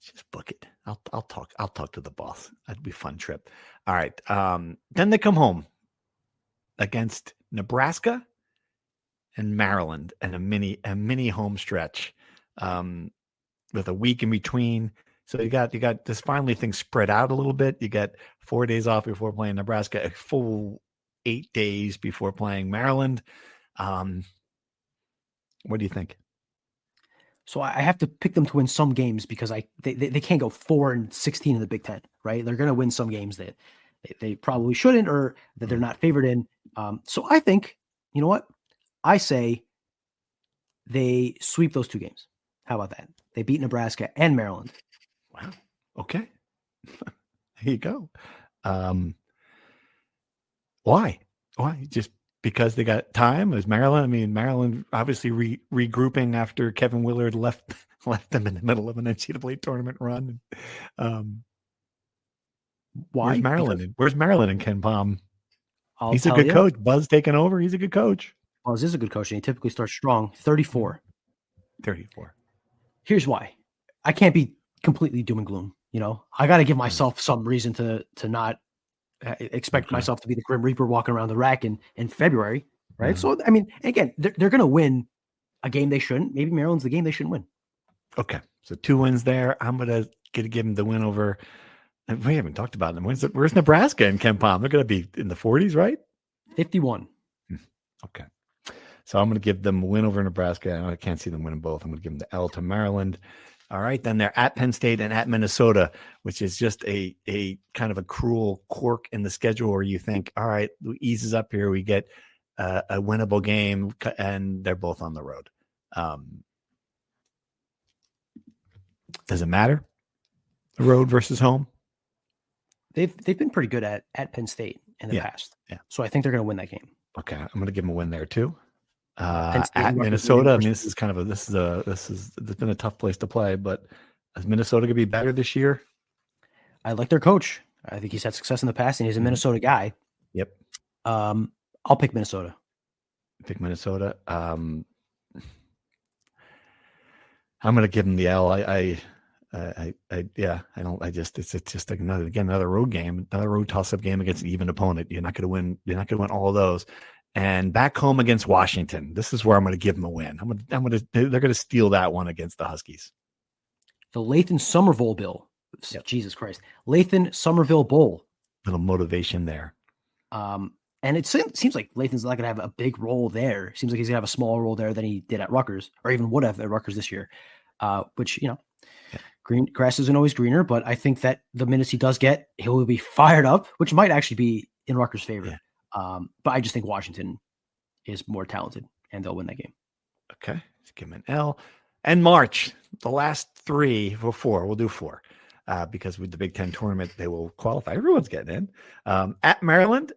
Just book it. I'll talk to the boss. That'd be a fun trip. All right. Then they come home against Nebraska and Maryland and a mini home stretch with a week in between. So you got this finally things spread out a little bit. You get 4 days off before playing Nebraska, a full 8 days before playing Maryland. What do you think? So I have to pick them to win some games because they can't go 4-16 in the Big Ten, right? They're going to win some games that they probably shouldn't or that they're not favored in. So I think, you know what? I say they sweep those 2 games. How about that? They beat Nebraska and Maryland. Wow. Okay. There you go. Why? Just because they got time? Is Maryland? I mean, Maryland obviously regrouping after Kevin Willard left them in the middle of an NCAA tournament run. Why? Where's Maryland and Ken Palm? He's a tell good you. coach. Buzz taking over. He's a good coach. Buzz is a good coach, and he typically starts strong. 34. Here's why. I can't be completely doom and gloom. I got to give myself some reason to not expect myself to be the Grim Reaper walking around the rack in February, right? So, I mean, again, they're going to win a game they shouldn't. Maybe Maryland's the game they shouldn't win. Okay, so 2 wins there. I'm gonna give them the win over. And we haven't talked about them. Where's Nebraska and Ken Palm? They're going to be in the 40s, right? 51. Okay, so I'm going to give them a win over Nebraska. I can't see them winning both. I'm going to give them the L to Maryland. All right, then they're at Penn State and at Minnesota, which is just a kind of a cruel quirk in the schedule where you think, all right, eases up here. We get a winnable game, and they're both on the road. Does it matter? The road versus home? They've been pretty good at Penn State in the past. Yeah. So I think they're going to win that game. Okay, I'm going to give them a win there too. At Minnesota, I mean, it's been a tough place to play, but is Minnesota going to be better this year? I like their coach. I think he's had success in the past, and he's a Minnesota guy. Yep. I'll pick Minnesota. Pick Minnesota. I'm going to give them the L. It's just like another road game, another road toss-up game against an even opponent. You're not going to win. You're not going to win all of those. And back home against Washington, this is where I'm going to give them a win. They're going to steal that one against the Huskies. The Lathan Somerville Bill. Yep. Jesus Christ. Lathan Somerville Bowl. Little motivation there. And it seems like Lathan's not going to have a big role there. It seems like he's going to have a smaller role there than he did at Rutgers, or even would have at Rutgers this year. Which, green grass isn't always greener, but I think that the minutes he does get, he will be fired up, which might actually be in Rutgers' favor. Yeah. But I just think Washington is more talented, and they'll win that game. Okay, let's give him an L. And March, the last 3 or 4. We'll do 4 because with the Big Ten tournament, they will qualify. Everyone's getting in. At Maryland,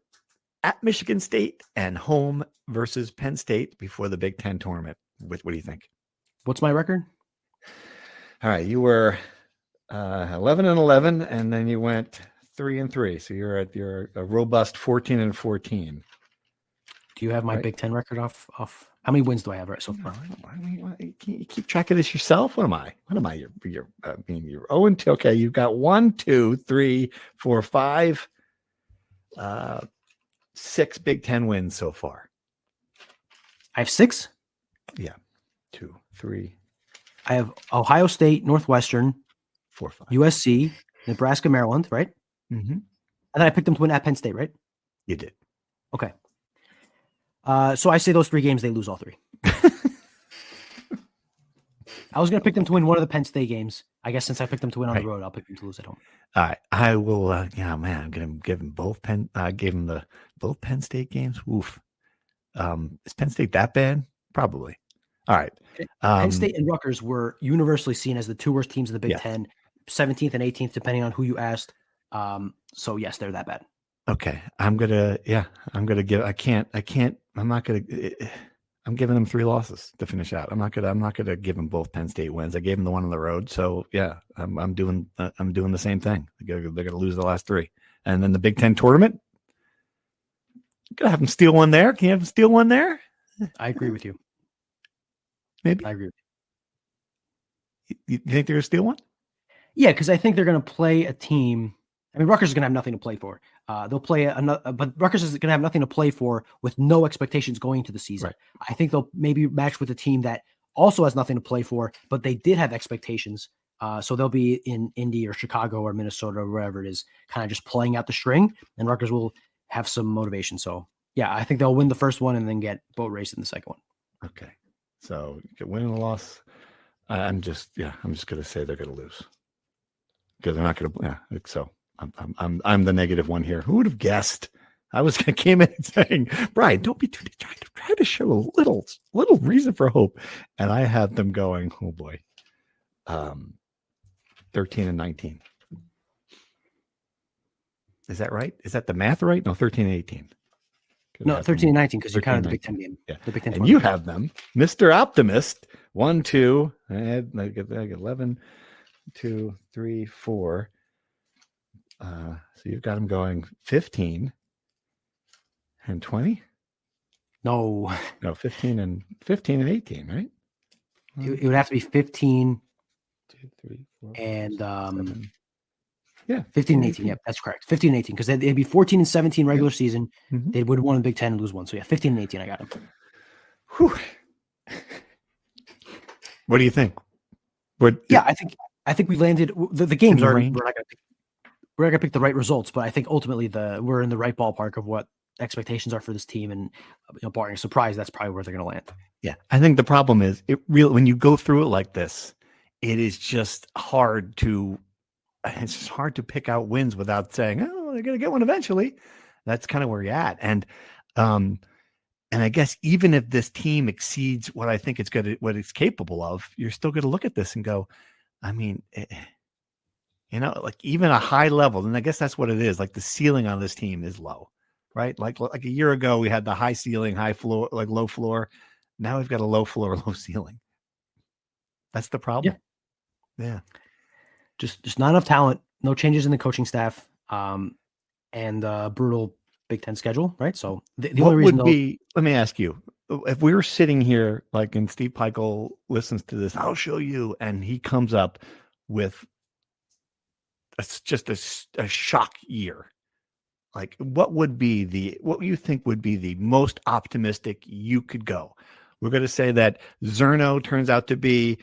at Michigan State, and home versus Penn State before the Big Ten tournament. What do you think? What's my record? All right, you were 11-11, and then you went 3-3. So you're a robust 14-14. Do you have my Big Ten record off? How many wins do I have so far? You keep track of this yourself. What am I? You're 0-2. Okay, you've got 1, 2, 3, 4, 5, 6 Big Ten wins so far. I have 6. Yeah, 2, 3. I have Ohio State, Northwestern, 4, 5. USC, Nebraska, Maryland, right? Mm-hmm. And then I picked them to win at Penn State, right? You did. Okay. So I say those 3 games, they lose all 3. I was going to pick them to win one of the Penn State games. I guess since I picked them to win on the road, I'll pick them to lose at home. All right. I will. I'm going to give them both gave them both Penn State games. Oof. Is Penn State that bad? Probably. All right. Penn State and Rutgers were universally seen as the 2 worst teams in the Big Ten, 17th and 18th, depending on who you asked. So yes, they're that bad. Okay. I'm going to give, I'm giving them 3 losses to finish out. I'm not going to give them both Penn State wins. I gave them the one on the road. So yeah, I'm doing the same thing. They're going to lose the last 3. And then the Big Ten tournament, going to have them steal one there. Can you have them steal one there? I agree with you. Maybe. I agree. You think they're going to steal one? Yeah, because I think they're going to play a team. I mean, Rutgers is going to have nothing to play for. They'll play another, but Rutgers is going to have nothing to play for with no expectations going into the season. Right. I think they'll maybe match with a team that also has nothing to play for, but they did have expectations. So they'll be in Indy or Chicago or Minnesota or wherever it is, kind of just playing out the string, and Rutgers will have some motivation. So yeah, I think they'll win the first one and then get boat raced in the second one. Okay. So you get win and a loss. I'm just going to say they're going to lose because they're not going to. Yeah. So I'm the negative one here. Who would have guessed? Came in saying, Brian, don't be too try to show a little reason for hope. And I have them going, oh boy, 13-19. Is that right? Is that the math right? No, 13-18. No, 13-19 because you counted the Big Ten game. Yeah. The Big Ten and you have them, Mr. Optimist, 1, 2, I get 11, 2, 3, 4. So you've got them going 15 and 20. No, 15 and 18, right? It would have to be 15 2, 3, 4, and 7, Yeah. 15 and 18. Yep, that's correct. 15 and 18, because they'd be 14 and 17 regular season. Mm-hmm. They would have won the Big Ten and lose one. So yeah, 15 and 18. I got them. Whew. What do you think? I think we landed. The games are. range? We're not gonna pick the right results, but I think ultimately we're in the right ballpark of what expectations are for this team, and barring a surprise, that's probably where they're going to land. Yeah, I think the problem is when you go through it like this, it is just hard to. It's just hard to pick out wins without saying, "Oh, they're going to get one eventually." That's kind of where you're at, and I guess even if this team exceeds what I think what it's capable of, you're still going to look at this and go, I mean. Like even a high level, and I guess that's what it is. Like the ceiling on this team is low, right? Like a year ago, we had the high ceiling, high floor, like low floor. Now we've got a low floor, low ceiling. That's the problem. Yeah. Just not enough talent, no changes in the coaching staff, and brutal Big Ten schedule, right? So the only reason let me ask you, if we were sitting here, like, and Steve Peichel listens to this, I'll show you, and he comes up with just a shock year. Like, what you think would be the most optimistic you could go? We're going to say that Zerno turns out to be,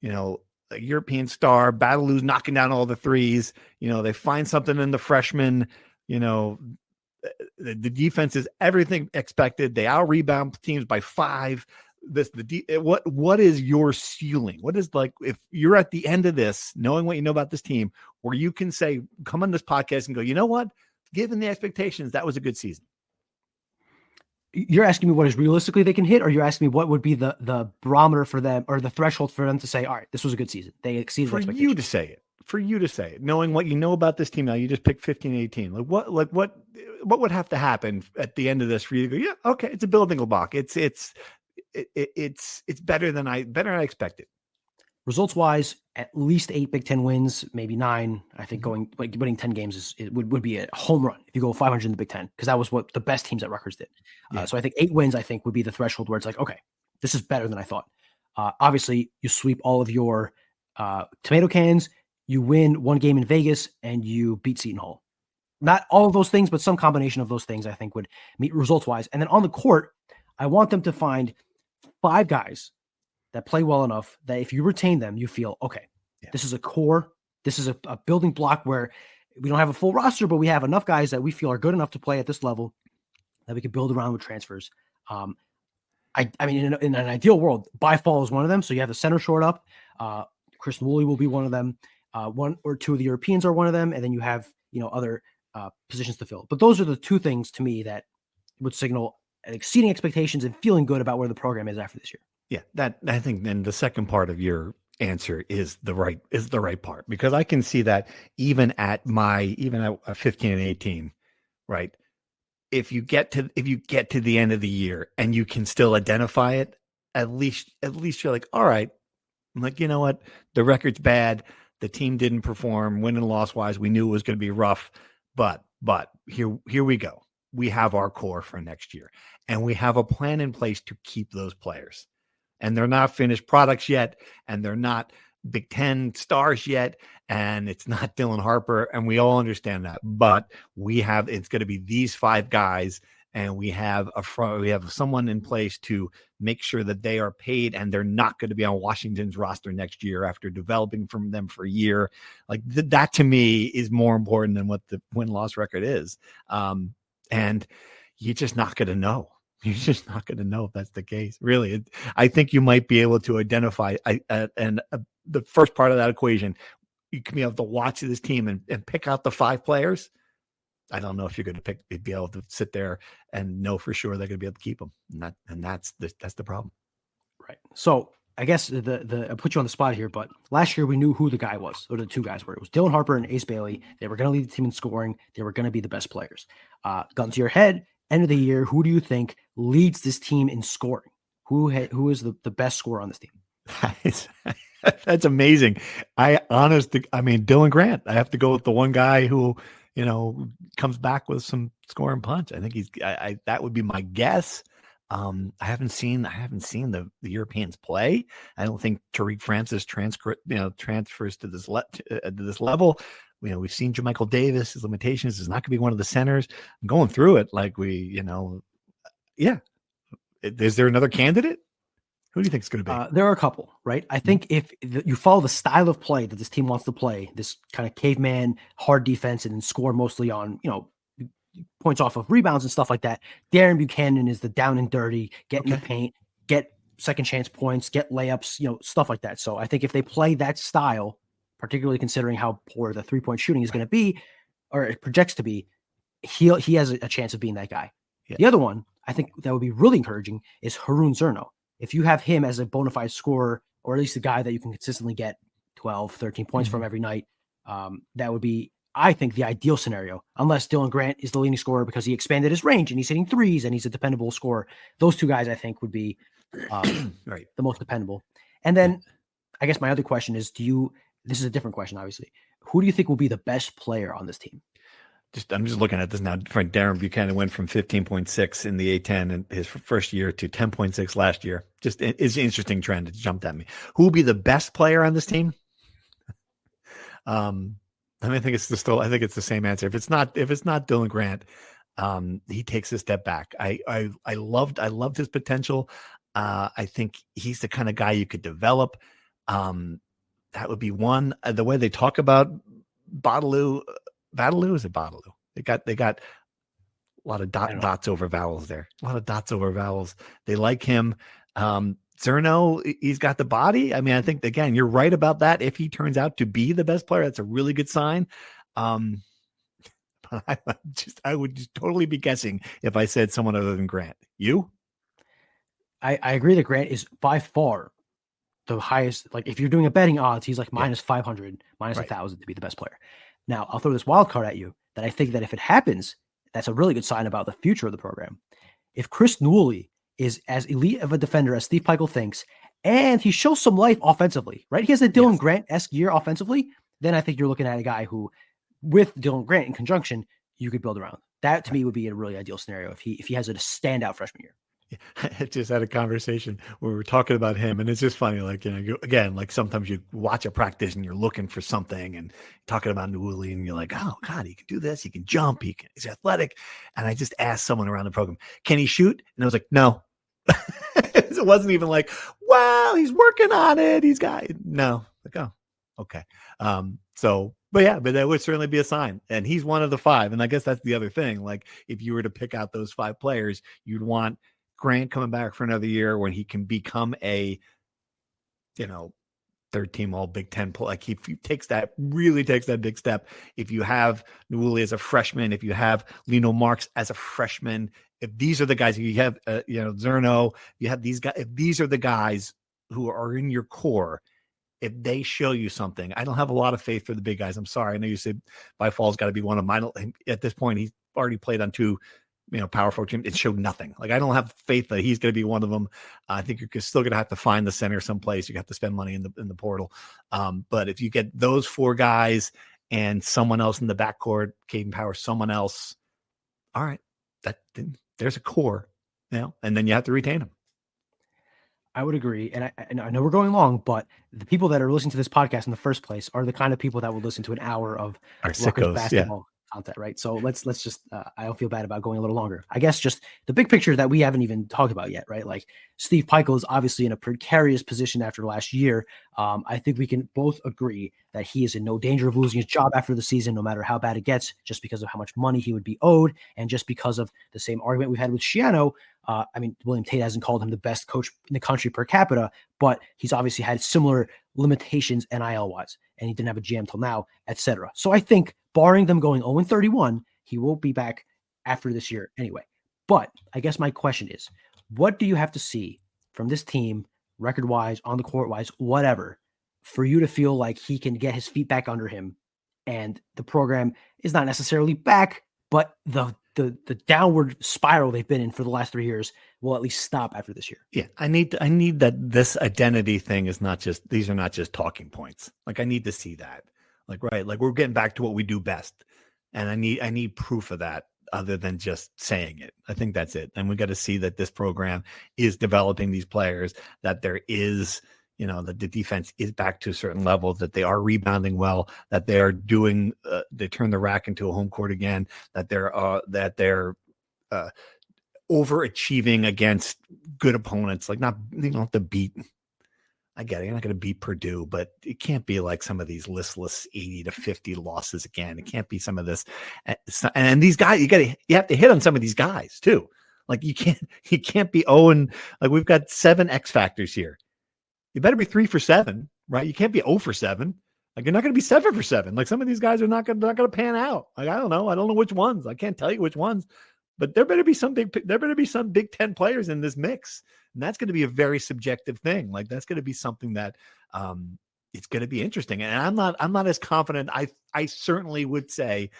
a European star, Battlelou's knocking down all the threes. They find something in the freshman. The defense is everything expected. They out rebound teams by 5. What is your ceiling? What is, like, if you're at the end of this, knowing what you know about this team, where you can say, come on this podcast and go, you know what, given the expectations, that was a good season. You're asking me what is realistically they can hit, or you're asking me what would be the barometer for them, or the threshold for them to say, all right, this was a good season, they exceeded expectations. For you to say it, knowing what you know about this team now, you just picked 15 and 18. What would have to happen at the end of this for you to go, yeah, okay, it's a building block. It's better than I expected. Results wise, at least 8 Big Ten wins, maybe 9. I think winning 10 games would be a home run if you go 500 in the Big Ten, because that was what the best teams at Rutgers did. Yeah. So I think 8 wins, would be the threshold where it's like, okay, this is better than I thought. Obviously, you sweep all of your tomato cans, you win 1 game in Vegas, and you beat Seton Hall. Not all of those things, but some combination of those things I think would meet results wise. And then on the court, I want them to find 5 guys that play well enough that if you retain them, you feel, okay, this is a core. This is a building block where we don't have a full roster, but we have enough guys that we feel are good enough to play at this level that we can build around with transfers. I mean, in an ideal world, Byfall is one of them. So you have the center short up. Chris Woolley will be one of them. 1 or 2 of the Europeans are one of them. And then you have, other positions to fill. But those are the 2 things to me that would signal exceeding expectations and feeling good about where the program is after this year. Yeah, that I think then the second part of your answer is the right part, because I can see that even at 15 and 18, right? If you get to the end of the year and you can still identify it, at least you're like, all right, I'm like, you know what, the record's bad, the team didn't perform, win and loss wise, we knew it was going to be rough, but here we go. We have our core for next year, and we have a plan in place to keep those players. And they're not finished products yet, and they're not Big Ten stars yet, and it's not Dylan Harper, and we all understand that. But it's going to be these 5 guys, and we have someone in place to make sure that they are paid, and they're not going to be on Washington's roster next year after developing from them for a year. Like that to me is more important than what the win-loss record is. And you're just not going to know. You're just not going to know if that's the case. Really, I think you might be able to identify the first part of that equation. You can be able to watch this team and pick out the 5 players. I don't know if you're going to be able to sit there and know for sure they're going to be able to keep them. And that's the problem. Right. So I guess I put you on the spot here, but last year we knew who the guy was, or the 2 guys were. It was Dylan Harper and Ace Bailey. They were going to lead the team in scoring. They were going to be the best players. Gun to your head. End of the year, who do you think leads this team in scoring? Who is the best scorer on this team? That's amazing. Dylan Grant. I have to go with the one guy who, comes back with some scoring punch. I think that would be my guess. I haven't seen the Europeans play. I don't think Tariq Francis transfers to this level. We've seen Jermichael Davis, his limitations. Is not going to be one of the centers. I'm going through it like yeah. Is there another candidate? Who do you think it's going to be? There are a couple, right? I think if you follow the style of play that this team wants to play, this kind of caveman hard defense and score mostly on, points off of rebounds and stuff like that. Darren Buchanan is the down and dirty, get in the paint, get second chance points, get layups, stuff like that. So I think if they play that style, particularly considering how poor the 3-point shooting is going to be, or it projects to be, he has a chance of being that guy. Yeah. The other one I think that would be really encouraging is Harun Zerno. If you have him as a bona fide scorer, or at least a guy that you can consistently get 12, 13 points from every night, that would be, I think, the ideal scenario, unless Dylan Grant is the leading scorer because he expanded his range and he's hitting threes and he's a dependable scorer. Those two guys, I think, would be the most dependable. And then I guess my other question is, this is a different question, obviously. Who do you think will be the best player on this team? I'm just looking at this now. Darren Buchanan went from 15.6 in the A10 in his first year to 10.6 last year. Just it's an interesting trend. It jumped at me. Who will be the best player on this team? I think it's the same answer. If it's not Dylan Grant, he takes a step back. I loved his potential. I think he's the kind of guy you could develop. That would be one. The way they talk about Badaloo, is it Badaloo? They got a lot of dots over vowels there. A lot of dots over vowels. They like him. Zerno, he's got the body. I mean, I think, again, you're right about that. If he turns out to be the best player, that's a really good sign. But I would just totally be guessing if I said someone other than Grant. You? I agree that Grant is by far the highest. Like, if you're doing a betting odds, he's like minus 500, minus 1,000 to be the best player. Now, I'll throw this wild card at you that I think that if it happens, that's a really good sign about the future of the program. If Chris Newell is as elite of a defender as Steve Pikiell thinks, and he shows some life offensively, right? He has a Dylan Grant-esque year offensively, then I think you're looking at a guy who, with Dylan Grant in conjunction, you could build around. That, to me, would be a really ideal scenario if he has a standout freshman year. I just had a conversation where we were talking about him, and it's just funny. Like, again, like sometimes you watch a practice and you're looking for something and talking about Newell, and you're like, oh God, he can do this. He can jump. He's athletic. And I just asked someone around the program, can he shoot? And I was like, no. It wasn't even like, wow, he's working on it. No. Like, oh, okay. But that would certainly be a sign. And he's one of the 5. And I guess that's the other thing. Like, if you were to pick out those 5 players, you'd want Grant coming back for another year when he can become a, third team all Big Ten play. Like, he really takes that big step. If you have Newell as a freshman, if you have Lino Marks as a freshman, if these are the guys you have, Zerno, you have these guys, if these are the guys who are in your core, if they show you something, I don't have a lot of faith for the big guys. I'm sorry. I know you said by fall's got to be one of mine. At this point, he's already played on 2 power forward team. It showed nothing. Like, I don't have faith that he's going to be one of them. I think you're still going to have to find the center someplace. You have to spend money in the portal. But if you get those 4 guys and someone else in the backcourt, Caden Power, someone else, all right, there's a core, and then you have to retain them. I would agree. And I know we're going long, but the people that are listening to this podcast in the first place are the kind of people that will listen to an hour of Rutgers basketball content, right? So let's just, I don't feel bad about going a little longer. I guess just the big picture that we haven't even talked about yet, right? Like, Steve Pikiell is obviously in a precarious position after last year. I think we can both agree that he is in no danger of losing his job after the season, no matter how bad it gets, just because of how much money he would be owed. And just because of the same argument we've had with Schiano. William Tate hasn't called him the best coach in the country per capita, but he's obviously had similar limitations NIL wise, and he didn't have a GM till now, etc. So I think, barring them going 0-31, he will be back after this year anyway. But I guess my question is, what do you have to see from this team, record wise, on the court wise, whatever, for you to feel like he can get his feet back under him and the program is not necessarily back, but the downward spiral they've been in for the last 3 years will at least stop after this year? Yeah, I need that this identity thing is not just, these are not just talking points. Like, I need to see that. Like, right, like, we're getting back to what we do best. And I need proof of that. other than just saying it. I think that's it. And we got to see that this program is developing these players, that there is, that the defense is back to a certain level, that they are rebounding well, that they are doing, they turn the rack into a home court again, that they're overachieving against good opponents. Like, not, you don't have to beat, I get it, you're not going to beat Purdue, but it can't be like some of these listless 80 to 50 losses again. It can't be some of this. And these guys, you have to hit on some of these guys too. Like, you can't be owing, like, we've got 7 X factors here. You better be 3 for 7, right? You can't be 0 for 7. Like, you're not going to be 7 for 7. Like, some of these guys are not going to pan out. Like, I don't know which ones. I can't tell you which ones, but there better be some Big Ten players in this mix. And that's going to be a very subjective thing. Like, that's going to be something that it's going to be interesting. And I'm not as confident. I certainly would say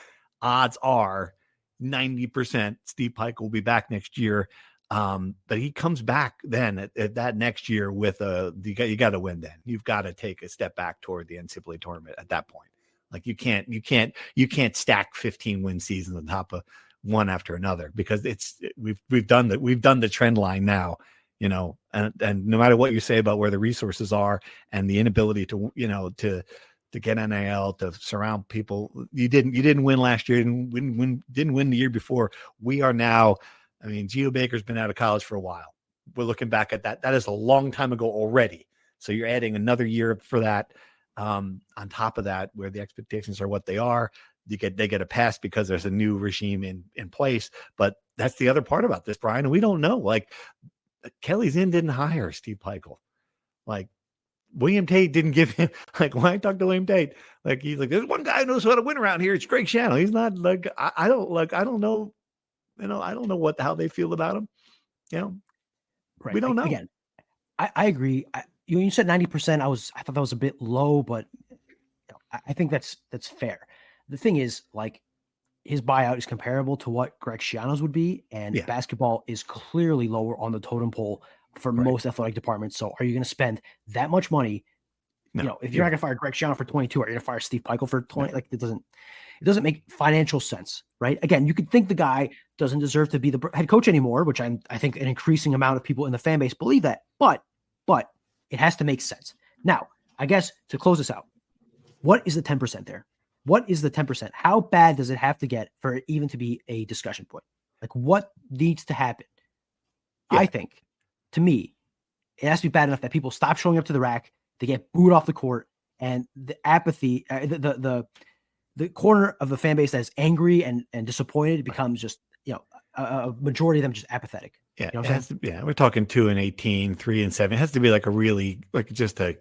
odds are 90% Steve Pike will be back next year. But he comes back then at that next year with you got to win then. You've got to take a step back toward the NCAA tournament at that point. Like, you can't stack 15 win seasons on top of one after another, because we've done the trend line now. And no matter what you say about where the resources are and the inability to get NIL, to surround people, you didn't win last year, didn't win the year before. We are now, I mean, Geo Baker's been out of college for a while. We're looking back at that. That is a long time ago already. So you're adding another year for that. On top of that, where the expectations are what they are, they get a pass because there's a new regime in place. But that's the other part about this, Brian. And we don't know. Like, Kelly Zinn didn't hire Steve Peichel. Like, William Tate didn't give him, like, when I talked to William Tate, like, he's like, there's one guy who knows how to win around here. It's Greg Shannon. He's not like, I don't know. I don't know how they feel about him. Right. We don't know. Again, I agree. You said 90%. I thought that was a bit low, but I think that's fair. The thing is, like, his buyout is comparable to what Greg Schiano's would be, and basketball is clearly lower on the totem pole for most athletic departments. So are you going to spend that much money? No, if you're not going to fire Greg Schiano for 22, are you going to fire Steve Peichel for 20? No. Like, it doesn't make financial sense, right? Again, you could think the guy doesn't deserve to be the head coach anymore, which I think an increasing amount of people in the fan base believe that, but it has to make sense. Now, I guess to close this out, what is the 10% there? What is the 10%? How bad does it have to get for it even to be a discussion point? Like, what needs to happen? I think, to me, it has to be bad enough that people stop showing up to the rack, they get booed off the court, and the apathy, the corner of the fan base that is angry and disappointed becomes just, a majority of them just apathetic. Yeah, you know we're talking 2-18, 3-7. It has to be like a really, like, just a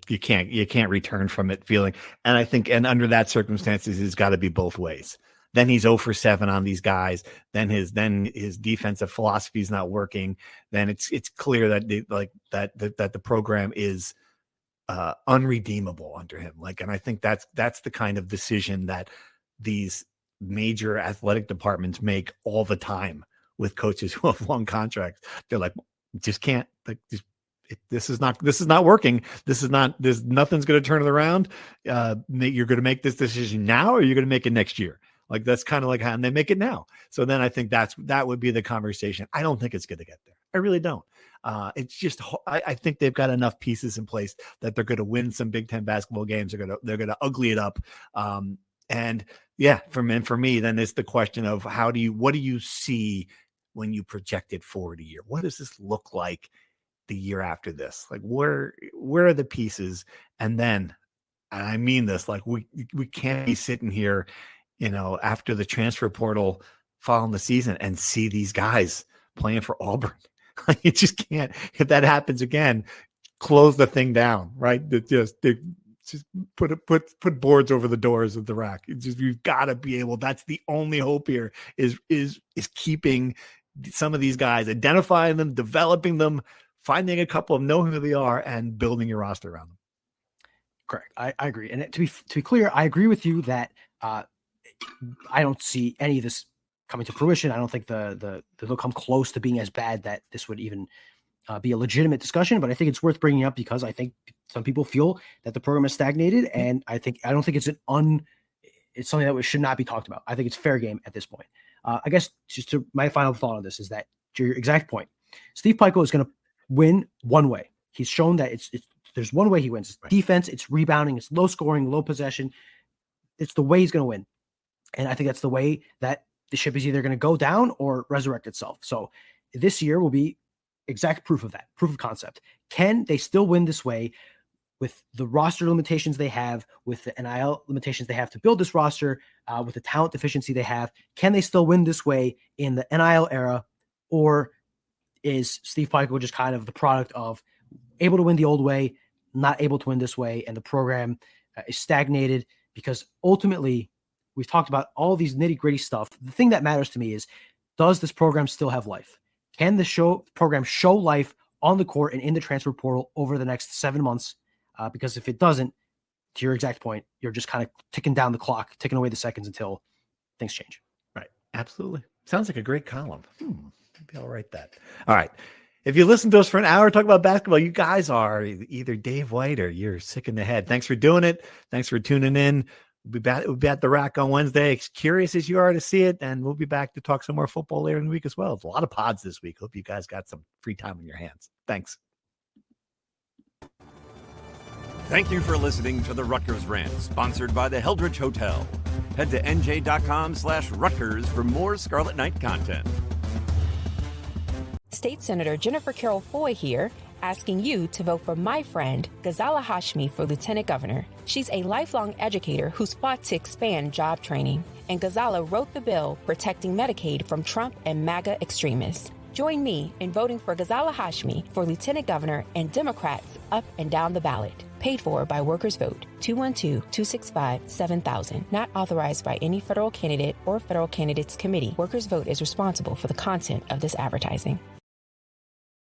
you can't return from it feeling. And I think, and under that circumstances, it's got to be both ways. Then he's 0 for 7 on these guys. Then his defensive philosophy is not working. Then it's clear that the program is unredeemable under him. Like, and I think that's the kind of decision that these major athletic departments make all the time with coaches who have long contracts. They're like, just can't, like, this is not working. There's nothing's going to turn it around. You're going to make this decision now, or you're going to make it next year. Like, that's kind of like how, and they make it now. So then I think that would be the conversation. I don't think it's going to get there. I really don't. It's just, I think they've got enough pieces in place that they're going to win some Big Ten basketball games. They're going to ugly it up. And yeah, for me, then it's the question of what do you see when you project it forward a year? What does this look like the year after this? Like, where are the pieces? And then, and I mean this, like, we can't be sitting here, after the transfer portal following the season and see these guys playing for Auburn. You just can't. If that happens again, close the thing down, right? Just put boards over the doors of the rack. It's just, you've got to be able. That's the only hope here is keeping some of these guys, identifying them, developing them, finding a couple of know who they are, and building your roster around them. Correct. I agree. And to be clear, I agree with you that I don't see any of this coming to fruition. I don't think they'll come close to being as bad that this would even be a legitimate discussion, but I think it's worth bringing up because I think some people feel that the program has stagnated, and I don't think it's something that should not be talked about. I think it's fair game at this point. I guess just to my final thought on this is that, to your exact point, Steve Pikiell is going to win one way. He's shown that there's one way he wins. It's defense, it's rebounding, it's low scoring, low possession. It's the way he's going to win. And I think that's the way that the ship is either going to go down or resurrect itself. So this year will be exact proof of that, proof of concept. Can they still win this way with the roster limitations they have, with the NIL limitations they have to build this roster, with the talent deficiency they have? Can they still win this way in the NIL era? Or is Steve Pikiell just kind of the product of able to win the old way, not able to win this way, and the program is stagnated? Because ultimately, we've talked about all these nitty-gritty stuff. The thing that matters to me is, does this program still have life? Can the program show life on the court and in the transfer portal over the next 7 months? Because if it doesn't, to your exact point, you're just kind of ticking down the clock, ticking away the seconds until things change. Right. Absolutely. Sounds like a great column. Maybe I'll write that. All right. If you listen to us for an hour talk about basketball, you guys are either Dave White or you're sick in the head. Thanks for doing it. Thanks for tuning in. We'll be at the Rack on Wednesday. As curious as you are to see it, and we'll be back to talk some more football later in the week as well. It's a lot of pods this week. Hope you guys got some free time on your hands. Thanks. Thank you for listening to the Rutgers Rant, sponsored by the Heldridge Hotel. Head to NJ.com/Rutgers for more Scarlet Knight content. State Senator Jennifer Carroll Foy here, asking you to vote for my friend, Ghazala Hashmi, for Lieutenant Governor. She's a lifelong educator who's fought to expand job training, and Ghazala wrote the bill protecting Medicaid from Trump and MAGA extremists. Join me in voting for Ghazala Hashmi for Lieutenant Governor and Democrats up and down the ballot. Paid for by Workers Vote, 212-265-7000. Not authorized by any federal candidate or federal candidates committee. Workers Vote is responsible for the content of this advertising.